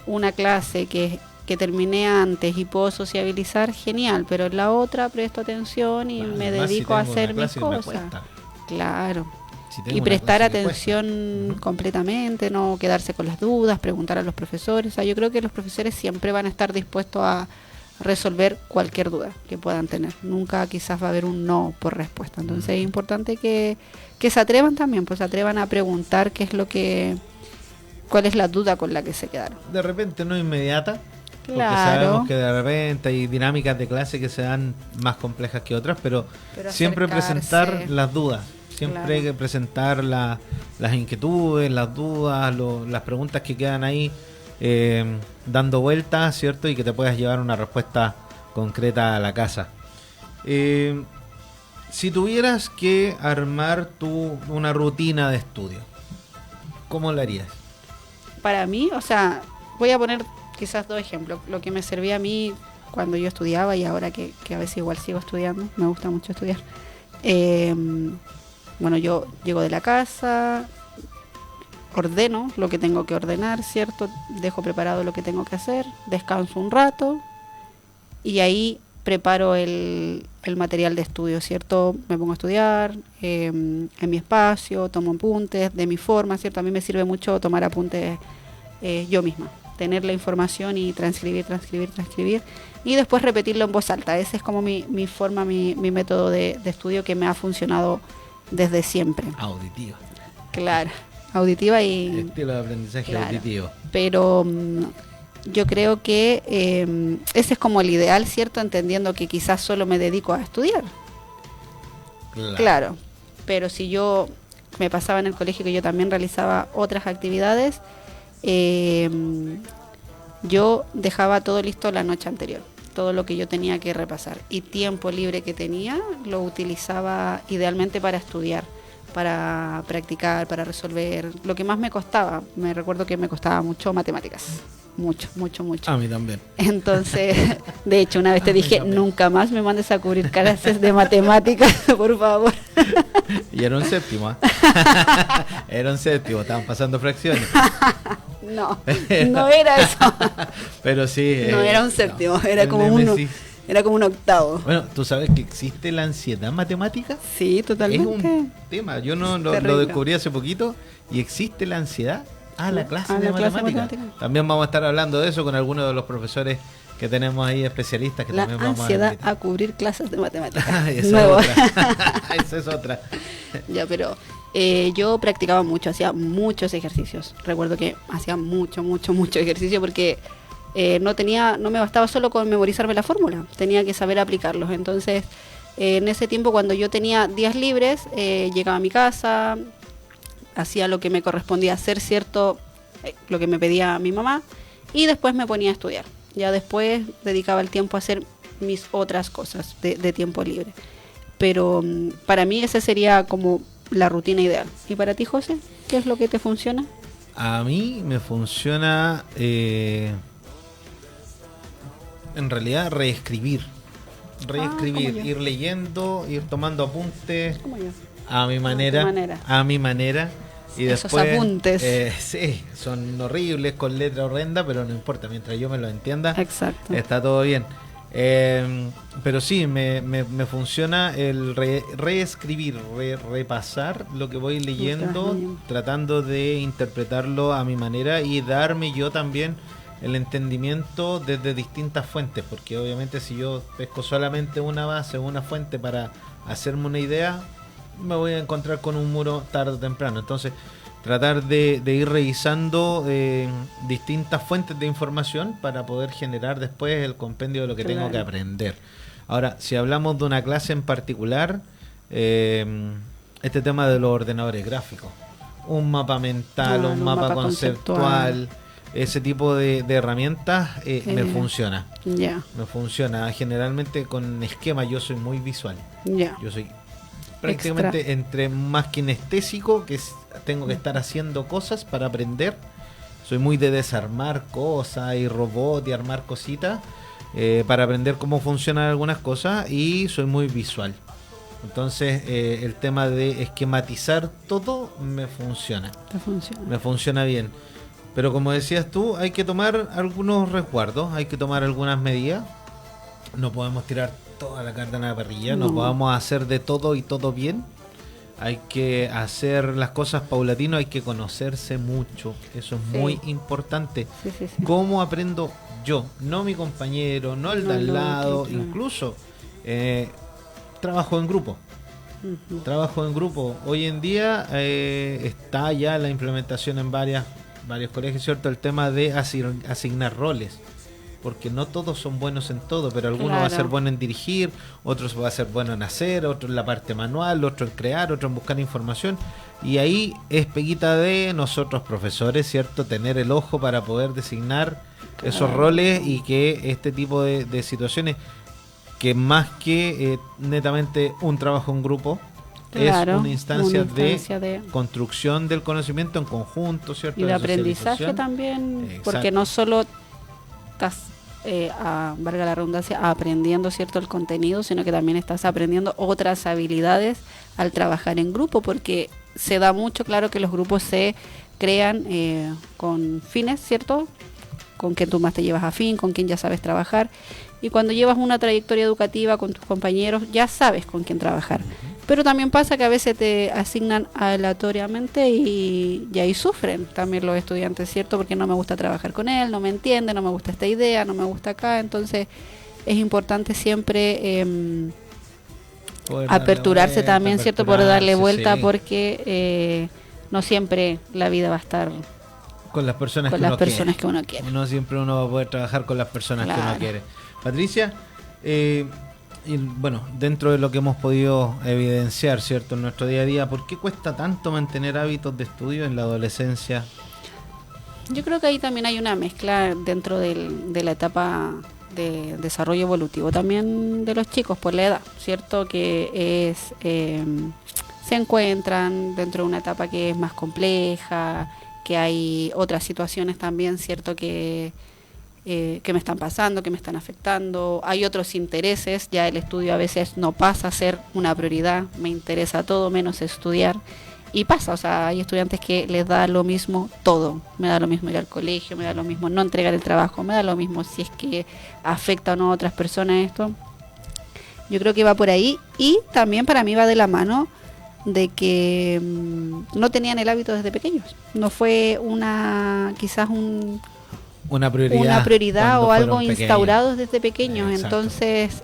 una clase que terminé antes y puedo sociabilizar, genial, pero en la otra presto atención y me Además, si dedico a tengo una hacer mis clase que me cosas. cuesta. Claro. Si tengo Y una prestar clase que atención cuesta. completamente, no quedarse con las dudas, preguntar a los profesores. O sea, yo creo que los profesores siempre van a estar dispuestos a resolver cualquier duda que puedan tener. Nunca quizás va a haber un no por respuesta. Entonces es importante que se atrevan también, pues se atrevan a preguntar cuál es la duda con la que se quedaron. De repente no inmediata, porque Claro. sabemos que de repente hay dinámicas de clase que se dan más complejas que otras, pero siempre acercarse. presentar las dudas, siempre Claro. hay que presentar las inquietudes, las dudas, las preguntas que quedan ahí dando vueltas, ¿cierto? Y que te puedas llevar una respuesta concreta a la casa. Si tuvieras que armar una rutina de estudio, ¿cómo lo harías? Para mí, o sea, voy a poner quizás 2 ejemplos. Lo que me servía a mí cuando yo estudiaba y ahora que a veces igual sigo estudiando, me gusta mucho estudiar. Bueno, yo llego de la casa, ordeno lo que tengo que ordenar, ¿cierto? Dejo preparado lo que tengo que hacer, descanso un rato y ahí preparo el material de estudio, ¿cierto? Me pongo a estudiar en mi espacio, tomo apuntes de mi forma, ¿cierto? A mí me sirve mucho tomar apuntes yo misma, tener la información y transcribir y después repetirlo en voz alta. Ese es como mi forma, mi método de estudio que me ha funcionado desde siempre. Auditivo. Claro, auditiva y... Estilo de aprendizaje Claro. auditivo. Pero yo creo que ese es como el ideal, ¿cierto? Entendiendo que quizás solo me dedico a estudiar. Claro. Pero si yo me pasaba en el colegio que yo también realizaba otras actividades, yo dejaba todo listo la noche anterior, todo lo que yo tenía que repasar. Y tiempo libre que tenía lo utilizaba idealmente para estudiar, para practicar, para resolver. Lo que más me costaba, me recuerdo que me costaba mucho matemáticas. Mucho. A mí también. Entonces, de hecho, una vez te dije, nunca más me mandes a cubrir clases de matemáticas, por favor. Y era un séptimo. Era un séptimo, estaban pasando fracciones. No era eso. Pero sí. No era un séptimo, era el como Némesis. era como un octavo. Bueno, ¿tú sabes que existe la ansiedad matemática? Sí, totalmente. Es un tema, yo no lo descubrí hace poquito y existe la ansiedad a la clase de matemática. También vamos a estar hablando de eso con algunos de los profesores que tenemos ahí especialistas que la también vamos ansiedad a cubrir clases de matemáticas. Esa es otra. Ya, pero yo practicaba mucho, hacía muchos ejercicios. Recuerdo que hacía mucho ejercicio porque no me bastaba solo con memorizarme la fórmula, tenía que saber aplicarlos. Entonces, en ese tiempo, cuando yo tenía días libres, llegaba a mi casa, hacía lo que me correspondía hacer, cierto, lo que me pedía mi mamá, y después me ponía a estudiar. Ya después dedicaba el tiempo a hacer mis otras cosas de tiempo libre. Pero para mí ese sería como la rutina ideal. ¿Y para ti, José? ¿Qué es lo que te funciona? A mí me funciona en realidad reescribir, ir leyendo, ir tomando apuntes a mi manera. Y esos después, apuntes. sí, son horribles, con letra horrenda, pero no importa, mientras yo me lo entienda, exacto, está todo bien. Pero sí, me funciona el reescribir, repasar lo que voy leyendo, tratando de interpretarlo a mi manera y darme yo también el entendimiento desde distintas fuentes, porque obviamente si yo pesco solamente una base, una fuente para hacerme una idea, me voy a encontrar con un muro tarde o temprano. Entonces tratar de ir revisando distintas fuentes de información para poder generar después el compendio de lo que tengo que aprender. Ahora, si hablamos de una clase en particular, este tema de los ordenadores gráficos, un mapa mental, un mapa conceptual, ese tipo de herramientas me funciona. Me funciona. Generalmente con esquemas yo soy muy visual. Yo soy prácticamente entre más kinestésico, que tengo que estar haciendo cosas para aprender. Soy muy de desarmar cosas y robot y armar cositas para aprender cómo funcionan algunas cosas, y soy muy visual. Entonces el tema de esquematizar todo me funciona. Me funciona bien. Pero como decías tú, hay que tomar algunos resguardos, hay que tomar algunas medidas. No podemos tirar toda la carne a la parrilla, no podemos hacer de todo y todo bien. Hay que hacer las cosas paulatino, hay que conocerse mucho. Eso es muy importante. Sí. ¿Cómo aprendo yo? No mi compañero, no el de al lado. Claro. Incluso trabajo en grupo. Trabajo en grupo. Hoy en día está ya la implementación en varios colegios, ¿cierto? El tema de asignar roles. Porque no todos son buenos en todo, pero alguno va a ser bueno en dirigir, otros va a ser bueno en hacer, otro en la parte manual, otro en crear, otro en buscar información. Y ahí es peguita de nosotros profesores, ¿cierto? Tener el ojo para poder designar esos roles, y que este tipo de situaciones, que más que netamente un trabajo en grupo, es una instancia de construcción del conocimiento en conjunto, ¿cierto? Y de aprendizaje también. Exacto. Porque no solo estás, valga la redundancia, aprendiendo, ¿cierto?, el contenido, sino que también estás aprendiendo otras habilidades al trabajar en grupo, porque se da mucho claro que los grupos se crean con fines, ¿cierto?, con quien tú más te llevas afín, con quien ya sabes trabajar, y cuando llevas una trayectoria educativa con tus compañeros ya sabes con quién trabajar. Pero también pasa que a veces te asignan aleatoriamente y ahí sufren también los estudiantes, ¿cierto? Porque no me gusta trabajar con él, no me entiende, no me gusta esta idea, no me gusta acá. Entonces es importante siempre aperturarse vuelta, también, ¿cierto? Por darle vuelta, porque no siempre la vida va a estar con las personas, que uno quiere. No siempre uno va a poder trabajar con las personas que uno quiere. Patricia, Y bueno, dentro de lo que hemos podido evidenciar, ¿cierto? En nuestro día a día, ¿por qué cuesta tanto mantener hábitos de estudio en la adolescencia? Yo creo que ahí también hay una mezcla dentro de la etapa de desarrollo evolutivo también de los chicos por la edad, ¿cierto? Que es se encuentran dentro de una etapa que es más compleja, que hay otras situaciones también, ¿cierto? Que me están pasando, que me están afectando. Hay otros intereses, ya el estudio a veces no pasa a ser una prioridad, me interesa todo menos estudiar. Y pasa, o sea, hay estudiantes que les da lo mismo todo. Me da lo mismo ir al colegio, me da lo mismo no entregar el trabajo, me da lo mismo si es que afecta o no a otras personas esto. Yo creo que va por ahí y también para mí va de la mano de que no tenían el hábito desde pequeños. No fue quizás una prioridad o algo instaurado desde pequeños. Entonces,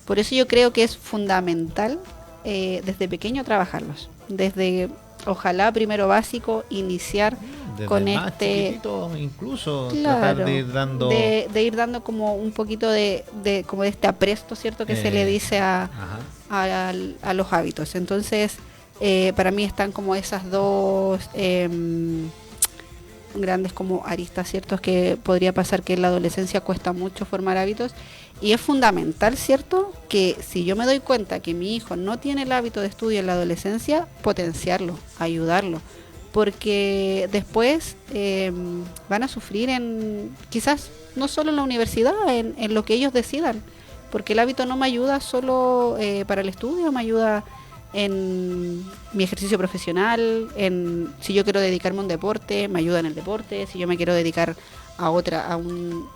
por eso yo creo que es fundamental desde pequeño trabajarlos. Desde, ojalá, primero básico, iniciar Desde con el más chiquitito, incluso tratar de ir dando... de ir dando como un poquito como de este apresto, ¿cierto? Que se le dice a los hábitos. Entonces, para mí están como esas dos grandes como aristas, ¿cierto? Que podría pasar que en la adolescencia cuesta mucho formar hábitos y es fundamental, ¿cierto? Que si yo me doy cuenta que mi hijo no tiene el hábito de estudio en la adolescencia, potenciarlo, ayudarlo, porque después van a sufrir quizás no solo en la universidad, en lo que ellos decidan, porque el hábito no me ayuda solo para el estudio, me ayuda en mi ejercicio profesional, si yo quiero dedicarme a un deporte, me ayuda en el deporte, si yo me quiero dedicar a un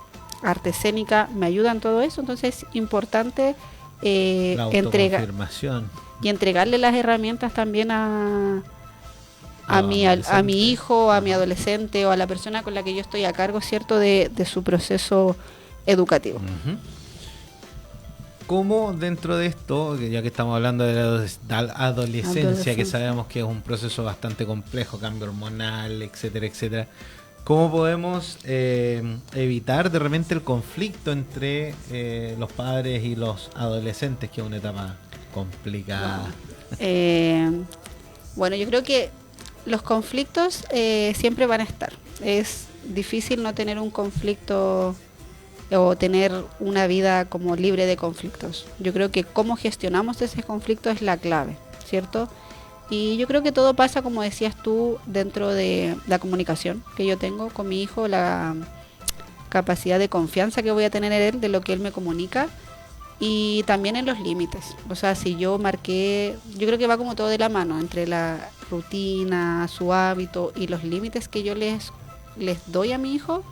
arte escénica, me ayuda en todo eso. Entonces es importante la autoconfirmación y entregarle las herramientas también a mi hijo, a mi adolescente o a la persona con la que yo estoy a cargo, ¿cierto? De su proceso educativo. Uh-huh. ¿Cómo dentro de esto, ya que estamos hablando de la adolescencia, que sabemos que es un proceso bastante complejo, cambio hormonal, etcétera, etcétera, cómo podemos evitar de repente el conflicto entre los padres y los adolescentes, que es una etapa complicada? Bueno, yo creo que los conflictos siempre van a estar. Es difícil no tener un conflicto o tener una vida como libre de conflictos. Yo creo que cómo gestionamos ese conflicto es la clave, ¿cierto? Y yo creo que todo pasa, como decías tú, dentro de la comunicación que yo tengo con mi hijo, la capacidad de confianza que voy a tener en él, de lo que él me comunica, y también en los límites. O sea, si yo marqué, yo creo que va como todo de la mano, entre la rutina, su hábito y los límites que yo les doy a mi hijo.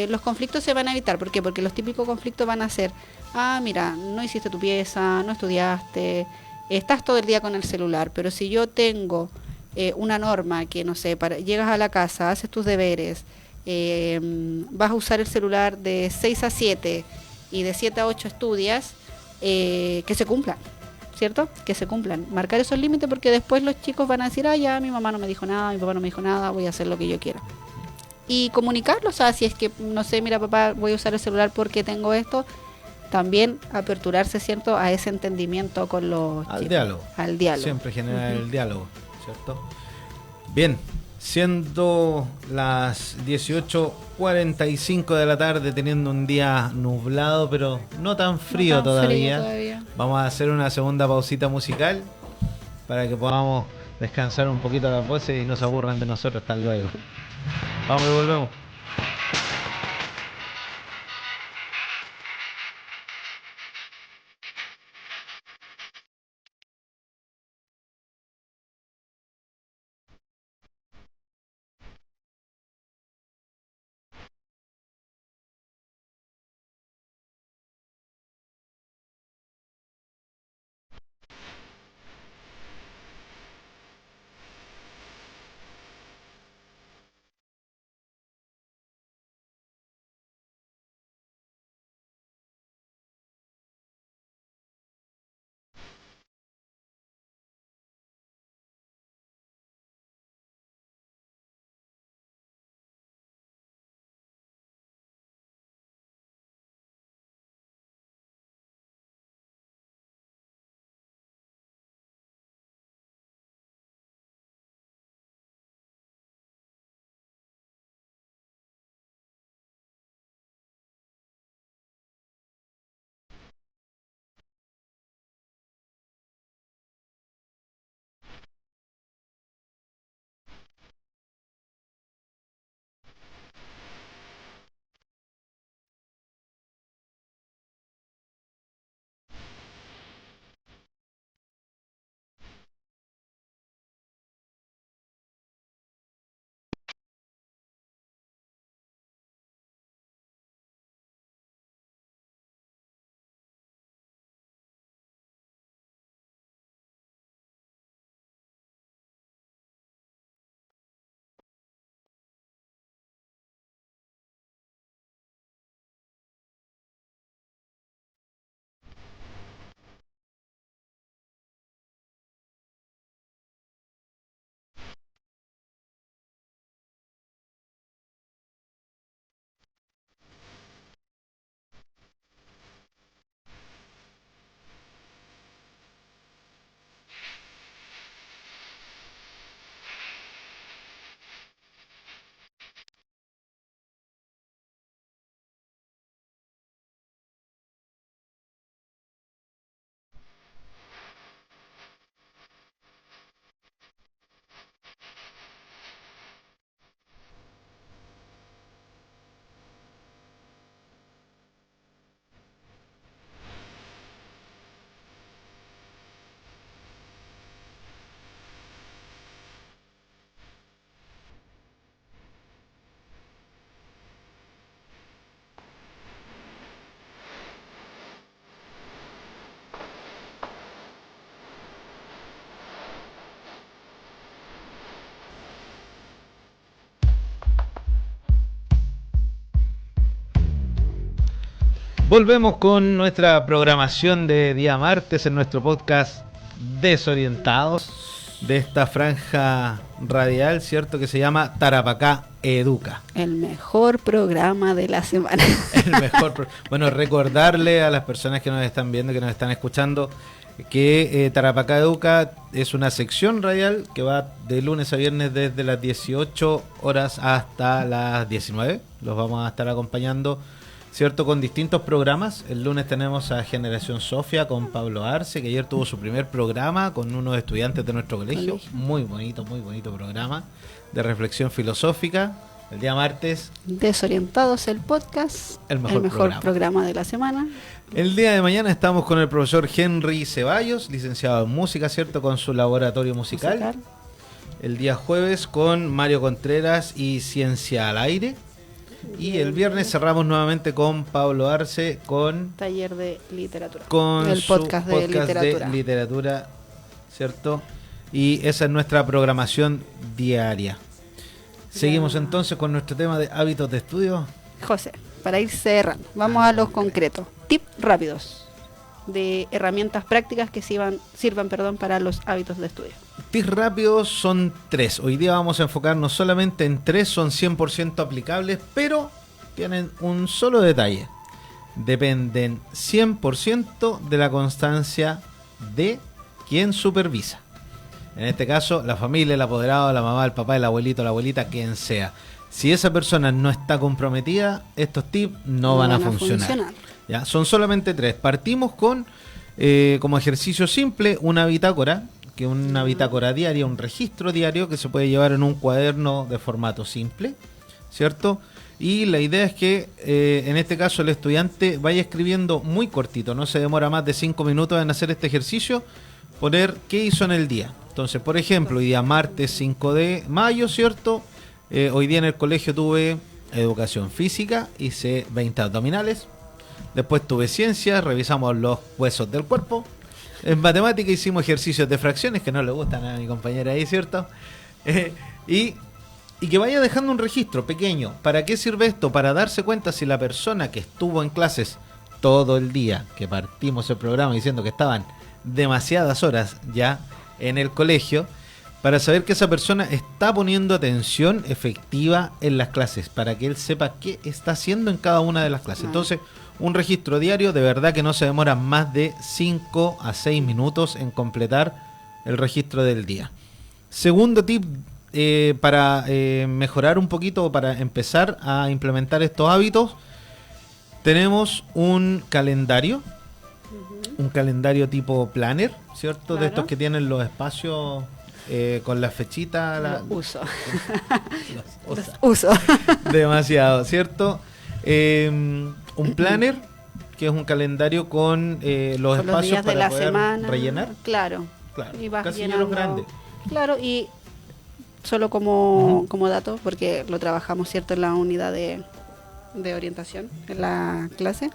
Los conflictos se van a evitar. ¿Por qué? Porque los típicos conflictos van a ser, mira, no hiciste tu pieza, no estudiaste, estás todo el día con el celular. Pero si yo tengo una norma que, no sé, llegas a la casa, haces tus deberes, vas a usar el celular de 6 a 7 y de 7 a 8 estudias, que se cumplan, ¿cierto? Que se cumplan. Marcar esos límites, porque después los chicos van a decir, ya mi mamá no me dijo nada, mi papá no me dijo nada, voy a hacer lo que yo quiera. Y comunicarlo, o sea, si es que, no sé, mira papá, voy a usar el celular porque tengo esto, también aperturarse, ¿cierto?, a ese entendimiento con los chicos. Al diálogo. Siempre generar el diálogo, ¿cierto? Bien, siendo las 18:45 de la tarde, teniendo un día nublado, pero no tan frío, todavía. Vamos a hacer una segunda pausita musical para que podamos descansar un poquito las voces y no se aburran de nosotros. Hasta luego. Vamos y volvemos. Volvemos con nuestra programación de día martes en nuestro podcast Desorientados, de esta franja radial, ¿cierto? Que se llama Tarapacá Educa. El mejor programa de la semana. Bueno, recordarle a las personas que nos están viendo, que nos están escuchando, que Tarapacá Educa es una sección radial que va de lunes a viernes desde las 18 horas hasta las 19. Los vamos a estar acompañando, ¿cierto? Con distintos programas. El lunes tenemos a Generación Sofía con Pablo Arce, que ayer tuvo su primer programa con unos estudiantes de nuestro colegio. Muy bonito programa de reflexión filosófica. El día martes, Desorientados, el podcast, el mejor programa de la semana. El día de mañana estamos con el profesor Henry Ceballos, licenciado en música, ¿cierto? Con su laboratorio musical. El día jueves con Mario Contreras y Ciencia al Aire. Y el viernes cerramos nuevamente con Pablo Arce con Taller de Literatura. Con el podcast de literatura, ¿cierto? Y esa es nuestra programación diaria. Seguimos entonces con nuestro tema de hábitos de estudio. José, para ir cerrando, vamos a los concretos. Tips rápidos de herramientas prácticas que sirvan para los hábitos de estudio. Tips rápidos son 3. Hoy día vamos a enfocarnos solamente en 3, son 100% aplicables, pero tienen un solo detalle. Dependen 100% de la constancia de quien supervisa. En este caso, la familia, el apoderado, la mamá, el papá, el abuelito, la abuelita, quien sea. Si esa persona no está comprometida, estos tips no van a funcionar. ¿Ya? Son solamente 3. Partimos con, como ejercicio simple, una bitácora, que es una bitácora diaria, un registro diario que se puede llevar en un cuaderno de formato simple, ¿cierto? Y la idea es que, en este caso, el estudiante vaya escribiendo muy cortito, no se demora más de 5 minutos en hacer este ejercicio, poner qué hizo en el día. Entonces, por ejemplo, hoy día martes 5 de mayo, ¿cierto? Hoy día en el colegio tuve educación física, hice 20 abdominales. Después tuve ciencias, revisamos los huesos del cuerpo. En matemática hicimos ejercicios de fracciones, que no le gustan a mi compañera ahí, ¿cierto? Y que vaya dejando un registro pequeño. ¿Para qué sirve esto? Para darse cuenta si la persona que estuvo en clases todo el día, que partimos el programa diciendo que estaban demasiadas horas ya en el colegio, para saber que esa persona está poniendo atención efectiva en las clases, para que él sepa qué está haciendo en cada una de las clases. Entonces, un registro diario, de verdad que no se demora más de 5 a 6 minutos en completar el registro del día. Segundo tip, para mejorar un poquito, para empezar a implementar estos hábitos, tenemos un calendario. Un calendario tipo planner, ¿cierto? Claro. De estos que tienen los espacios con la fechita. Los uso. Demasiado, ¿cierto? Un planner, que es un calendario con los espacios para la poder semana, rellenar. Claro. Y vas casilleros grandes. Claro, y solo como dato, porque lo trabajamos, ¿cierto? En la unidad de orientación, en la clase.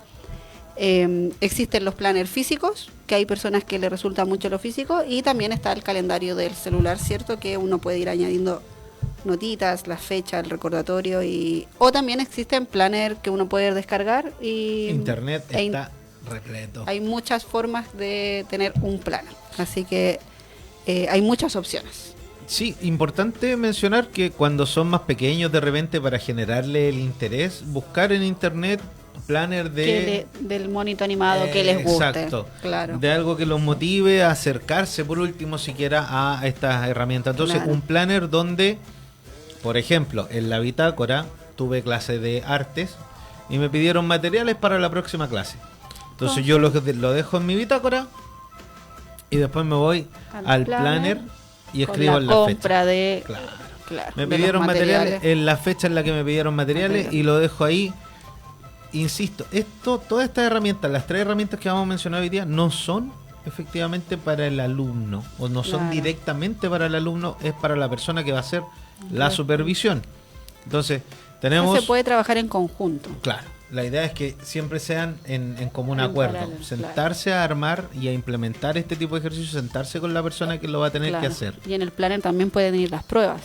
Existen los planners físicos, que hay personas que les resulta mucho lo físico, y también está el calendario del celular, ¿cierto? Que uno puede ir añadiendo notitas, la fecha, el recordatorio, o también existen planners que uno puede descargar y Internet está repleto. Hay muchas formas de tener un planner, así que hay muchas opciones. Sí, importante mencionar que cuando son más pequeños, de repente, para generarle el interés, buscar en Internet planner del monito animado que les guste. Exacto. Claro. De algo que los motive a acercarse, por último, siquiera a estas herramientas. Entonces, un planner donde, por ejemplo, en la bitácora tuve clase de artes y me pidieron materiales para la próxima clase. Entonces yo lo dejo en mi bitácora y después me voy al planner y escribo en la compra fecha. Claro. Me pidieron materiales en la fecha en la que me pidieron materiales y lo dejo ahí. Insisto, todas estas herramientas, las 3 herramientas que vamos a mencionar hoy día, no son efectivamente para el alumno, o no son directamente para el alumno, es para la persona que va a hacer la supervisión. Entonces, tenemos... No se puede trabajar en conjunto. Claro, la idea es que siempre sean en común acuerdo. Paralelo, sentarse a armar y a implementar este tipo de ejercicios, sentarse con la persona que lo va a tener que hacer. Y en el planner también pueden ir las pruebas.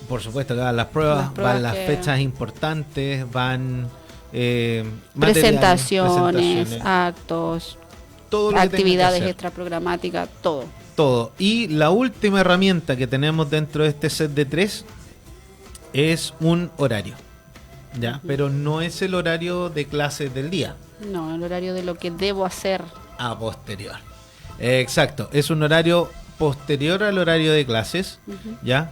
Por supuesto que van las pruebas van las fechas importantes, van presentaciones, actos, todo lo que actividades tenga que hacer. extraprogramáticas, todo. Todo. Y la última herramienta que tenemos dentro de este set de 3 es un horario. ¿Ya? Pero no es el horario de clases del día. No, el horario de lo que debo hacer. A posterior. Exacto. Es un horario posterior al horario de clases. ¿Ya?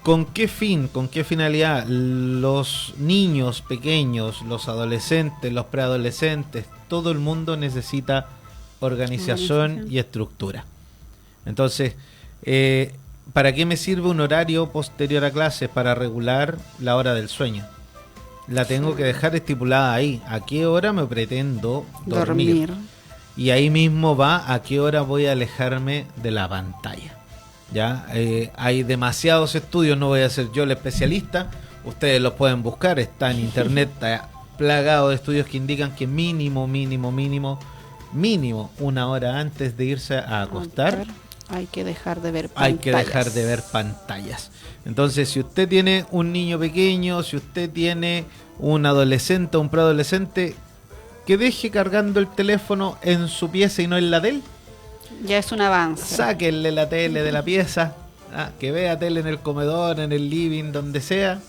¿Con qué fin? ¿Con qué finalidad? Los niños pequeños, los adolescentes, los preadolescentes, todo el mundo necesita organización y estructura. Entonces, ¿para qué me sirve un horario posterior a clases? Para regular la hora del sueño. La tengo que dejar estipulada ahí. ¿A qué hora me pretendo dormir? Y ahí mismo va a qué hora voy a alejarme de la pantalla. ¿Ya? Hay demasiados estudios, no voy a ser yo el especialista. Ustedes los pueden buscar, está en internet, está plagado de estudios que indican que mínimo 1 hora antes de irse a acostar hay que dejar de ver pantallas. Entonces, si usted tiene un niño pequeño, si usted tiene un adolescente o un preadolescente, que deje cargando el teléfono en su pieza y no en la de él. Ya es un avance. Sáquenle la tele de la pieza, que vea tele en el comedor, en el living, donde sea,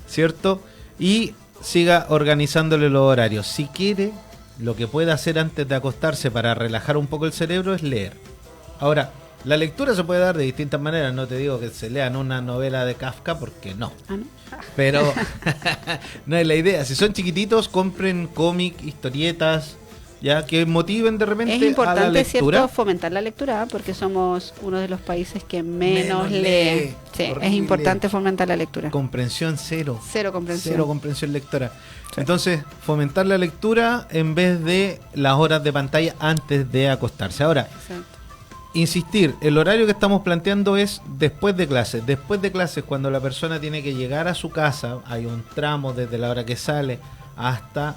¿cierto? Y siga organizándole los horarios. Si quiere, lo que puede hacer antes de acostarse para relajar un poco el cerebro es leer. Ahora, la lectura se puede dar de distintas maneras. No te digo que se lean una novela de Kafka, porque no. ¿No? Pero no es la idea. Si son chiquititos, compren cómic, historietas, ya que motiven de repente es importante, a la lectura. ¿Cierto?, fomentar la lectura, porque somos uno de los países que menos lee. Sí, es importante fomentar la lectura. Comprensión cero. Cero comprensión. Cero comprensión lectora. Sí. Entonces, fomentar la lectura en vez de las horas de pantalla antes de acostarse. Ahora, Exacto. Insistir, el horario que estamos planteando es después de clases. Después de clases, cuando la persona tiene que llegar a su casa, hay un tramo desde la hora que sale hasta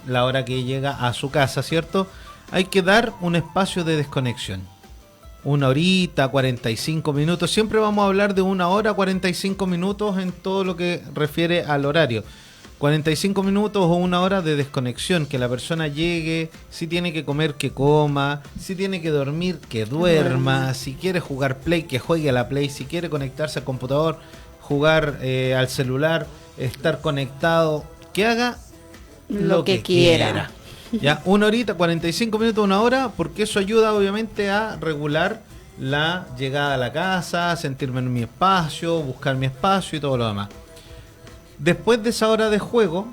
la hora que llega a su casa, ¿cierto? Hay que dar un espacio de desconexión. 1 horita, 45 minutos. Siempre vamos a hablar de 1 hora, 45 minutos en todo lo que refiere al horario. 45 minutos o 1 hora de desconexión, que la persona llegue, si tiene que comer, que coma, si tiene que dormir, que duerma, si quiere jugar Play, que juegue a la Play, si quiere conectarse al computador, jugar al celular, estar conectado, que haga lo que quiera. Ya, 1 horita, 45 minutos, 1 hora, porque eso ayuda obviamente a regular la llegada a la casa, sentirme en mi espacio, buscar mi espacio y todo lo demás. Después de esa hora de juego,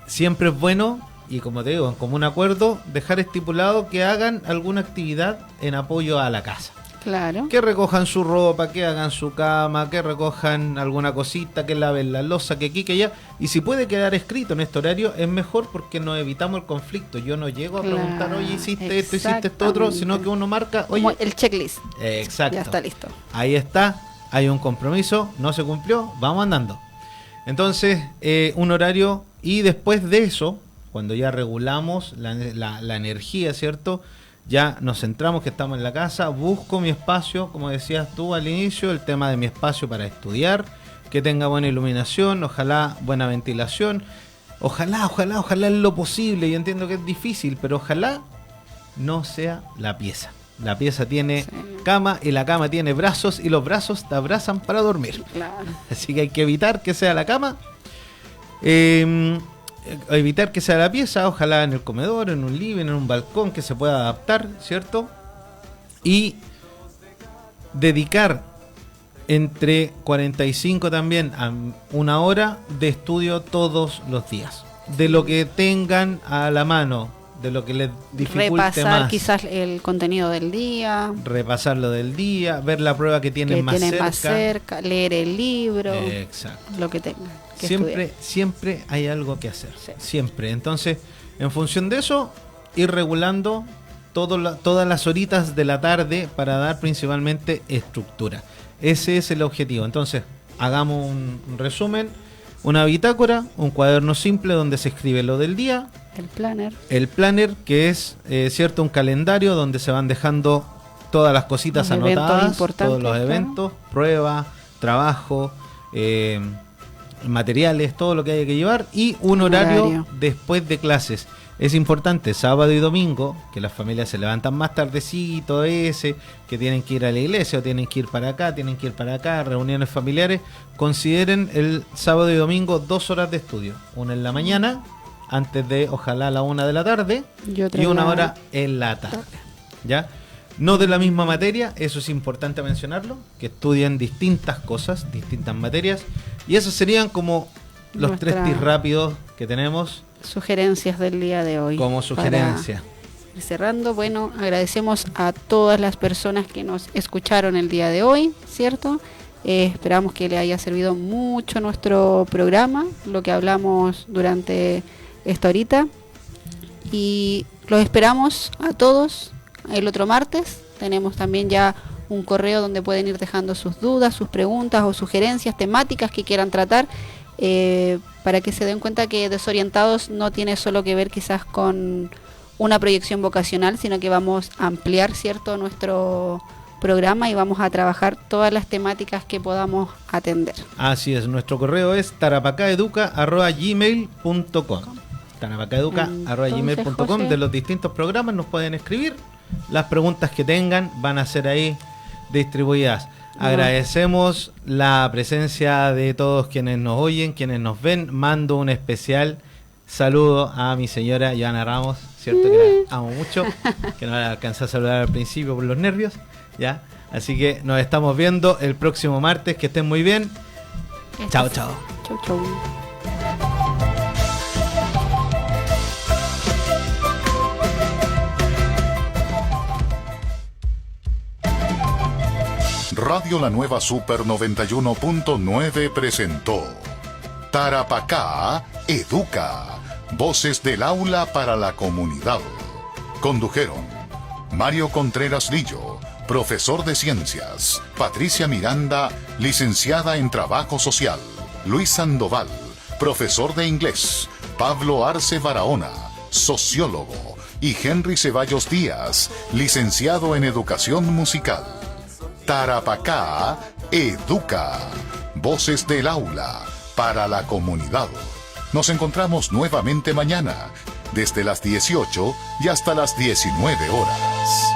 siempre es bueno, y como te digo, en común acuerdo, dejar estipulado que hagan alguna actividad en apoyo a la casa. Claro. Que recojan su ropa, que hagan su cama, que recojan alguna cosita, que laven la loza, que aquí, que allá. Y si puede quedar escrito en este horario, es mejor porque nos evitamos el conflicto. Yo no llego a preguntar, oye, hiciste esto, hiciste esto otro, sino que uno marca, oye. Como el checklist. Exacto. Ya está listo. Ahí está, hay un compromiso, no se cumplió, vamos andando. Entonces, un horario, y después de eso, cuando ya regulamos la energía, ¿cierto? Ya nos centramos que estamos en la casa, busco mi espacio, como decías tú al inicio, el tema de mi espacio para estudiar, que tenga buena iluminación, ojalá buena ventilación, ojalá en lo posible, yo entiendo que es difícil, pero ojalá no sea la pieza. La pieza tiene cama y la cama tiene brazos y los brazos te abrazan para dormir. Claro. Así que hay que evitar que sea la cama, evitar que sea la pieza, ojalá en el comedor, en un living, en un balcón que se pueda adaptar, ¿cierto? Y dedicar entre 45 también a 1 hora de estudio todos los días. De lo que tengan a la mano, de lo que les dificulte repasar más. Quizás el contenido del día. Repasar lo del día, ver la prueba que tienen más cerca. Leer el libro. Exacto. Lo que tengan. Siempre hay algo que hacer. Sí. Siempre. Entonces, en función de eso, ir regulando todas las horitas de la tarde para dar principalmente estructura. Ese es el objetivo. Entonces, hagamos un resumen. Una bitácora, un cuaderno simple donde se escribe lo del día. El planner, que es cierto, un calendario donde se van dejando todas las cositas anotadas, todos los eventos, pruebas, trabajo, materiales, todo lo que haya que llevar, y un horario después de clases. Es importante, sábado y domingo, que las familias se levantan más tardecito, que tienen que ir a la iglesia o tienen que ir para acá, reuniones familiares, consideren el sábado y domingo 2 horas de estudio, una en la mañana, antes de ojalá la 1 de la tarde, y una hora en la tarde, ¿ya? No de la misma materia, eso es importante mencionarlo, que estudien distintas cosas, distintas materias, y esos serían como los 3 tips rápidos que tenemos. Sugerencias del día de hoy. Como sugerencia. Ir cerrando, bueno, agradecemos a todas las personas que nos escucharon el día de hoy, ¿cierto? Esperamos que les haya servido mucho nuestro programa, lo que hablamos durante esta horita. Y los esperamos a todos el otro martes. Tenemos también ya un correo donde pueden ir dejando sus dudas, sus preguntas o sugerencias temáticas que quieran tratar, para que se den cuenta que Desorientados no tiene solo que ver quizás con una proyección vocacional, sino que vamos a ampliar, ¿cierto?, nuestro programa y vamos a trabajar todas las temáticas que podamos atender. Así es, nuestro correo es tarapacaeduca@gmail.com. tarapacaeduca@gmail.com. De los distintos programas nos pueden escribir, las preguntas que tengan van a ser ahí distribuidas. Agradecemos la presencia de todos quienes nos oyen, quienes nos ven. Mando un especial saludo a mi señora Joana Ramos, ¿cierto? Que la amo mucho, que no la alcancé a saludar al principio por los nervios, ¿ya? Así que nos estamos viendo el próximo martes, que estén muy bien. Chao, chao. Chau, chau. Radio La Nueva Super 91.9 presentó Tarapacá Educa, voces del aula para la comunidad. Condujeron Mario Contreras Lillo, profesor de ciencias; Patricia Miranda, licenciada en Trabajo Social; Luis Sandoval, profesor de inglés; Pablo Arce Barahona, sociólogo; y Henry Ceballos Díaz, licenciado en Educación Musical. Tarapacá Educa, voces del aula para la comunidad. Nos encontramos nuevamente mañana, desde las 18 y hasta las 19 horas.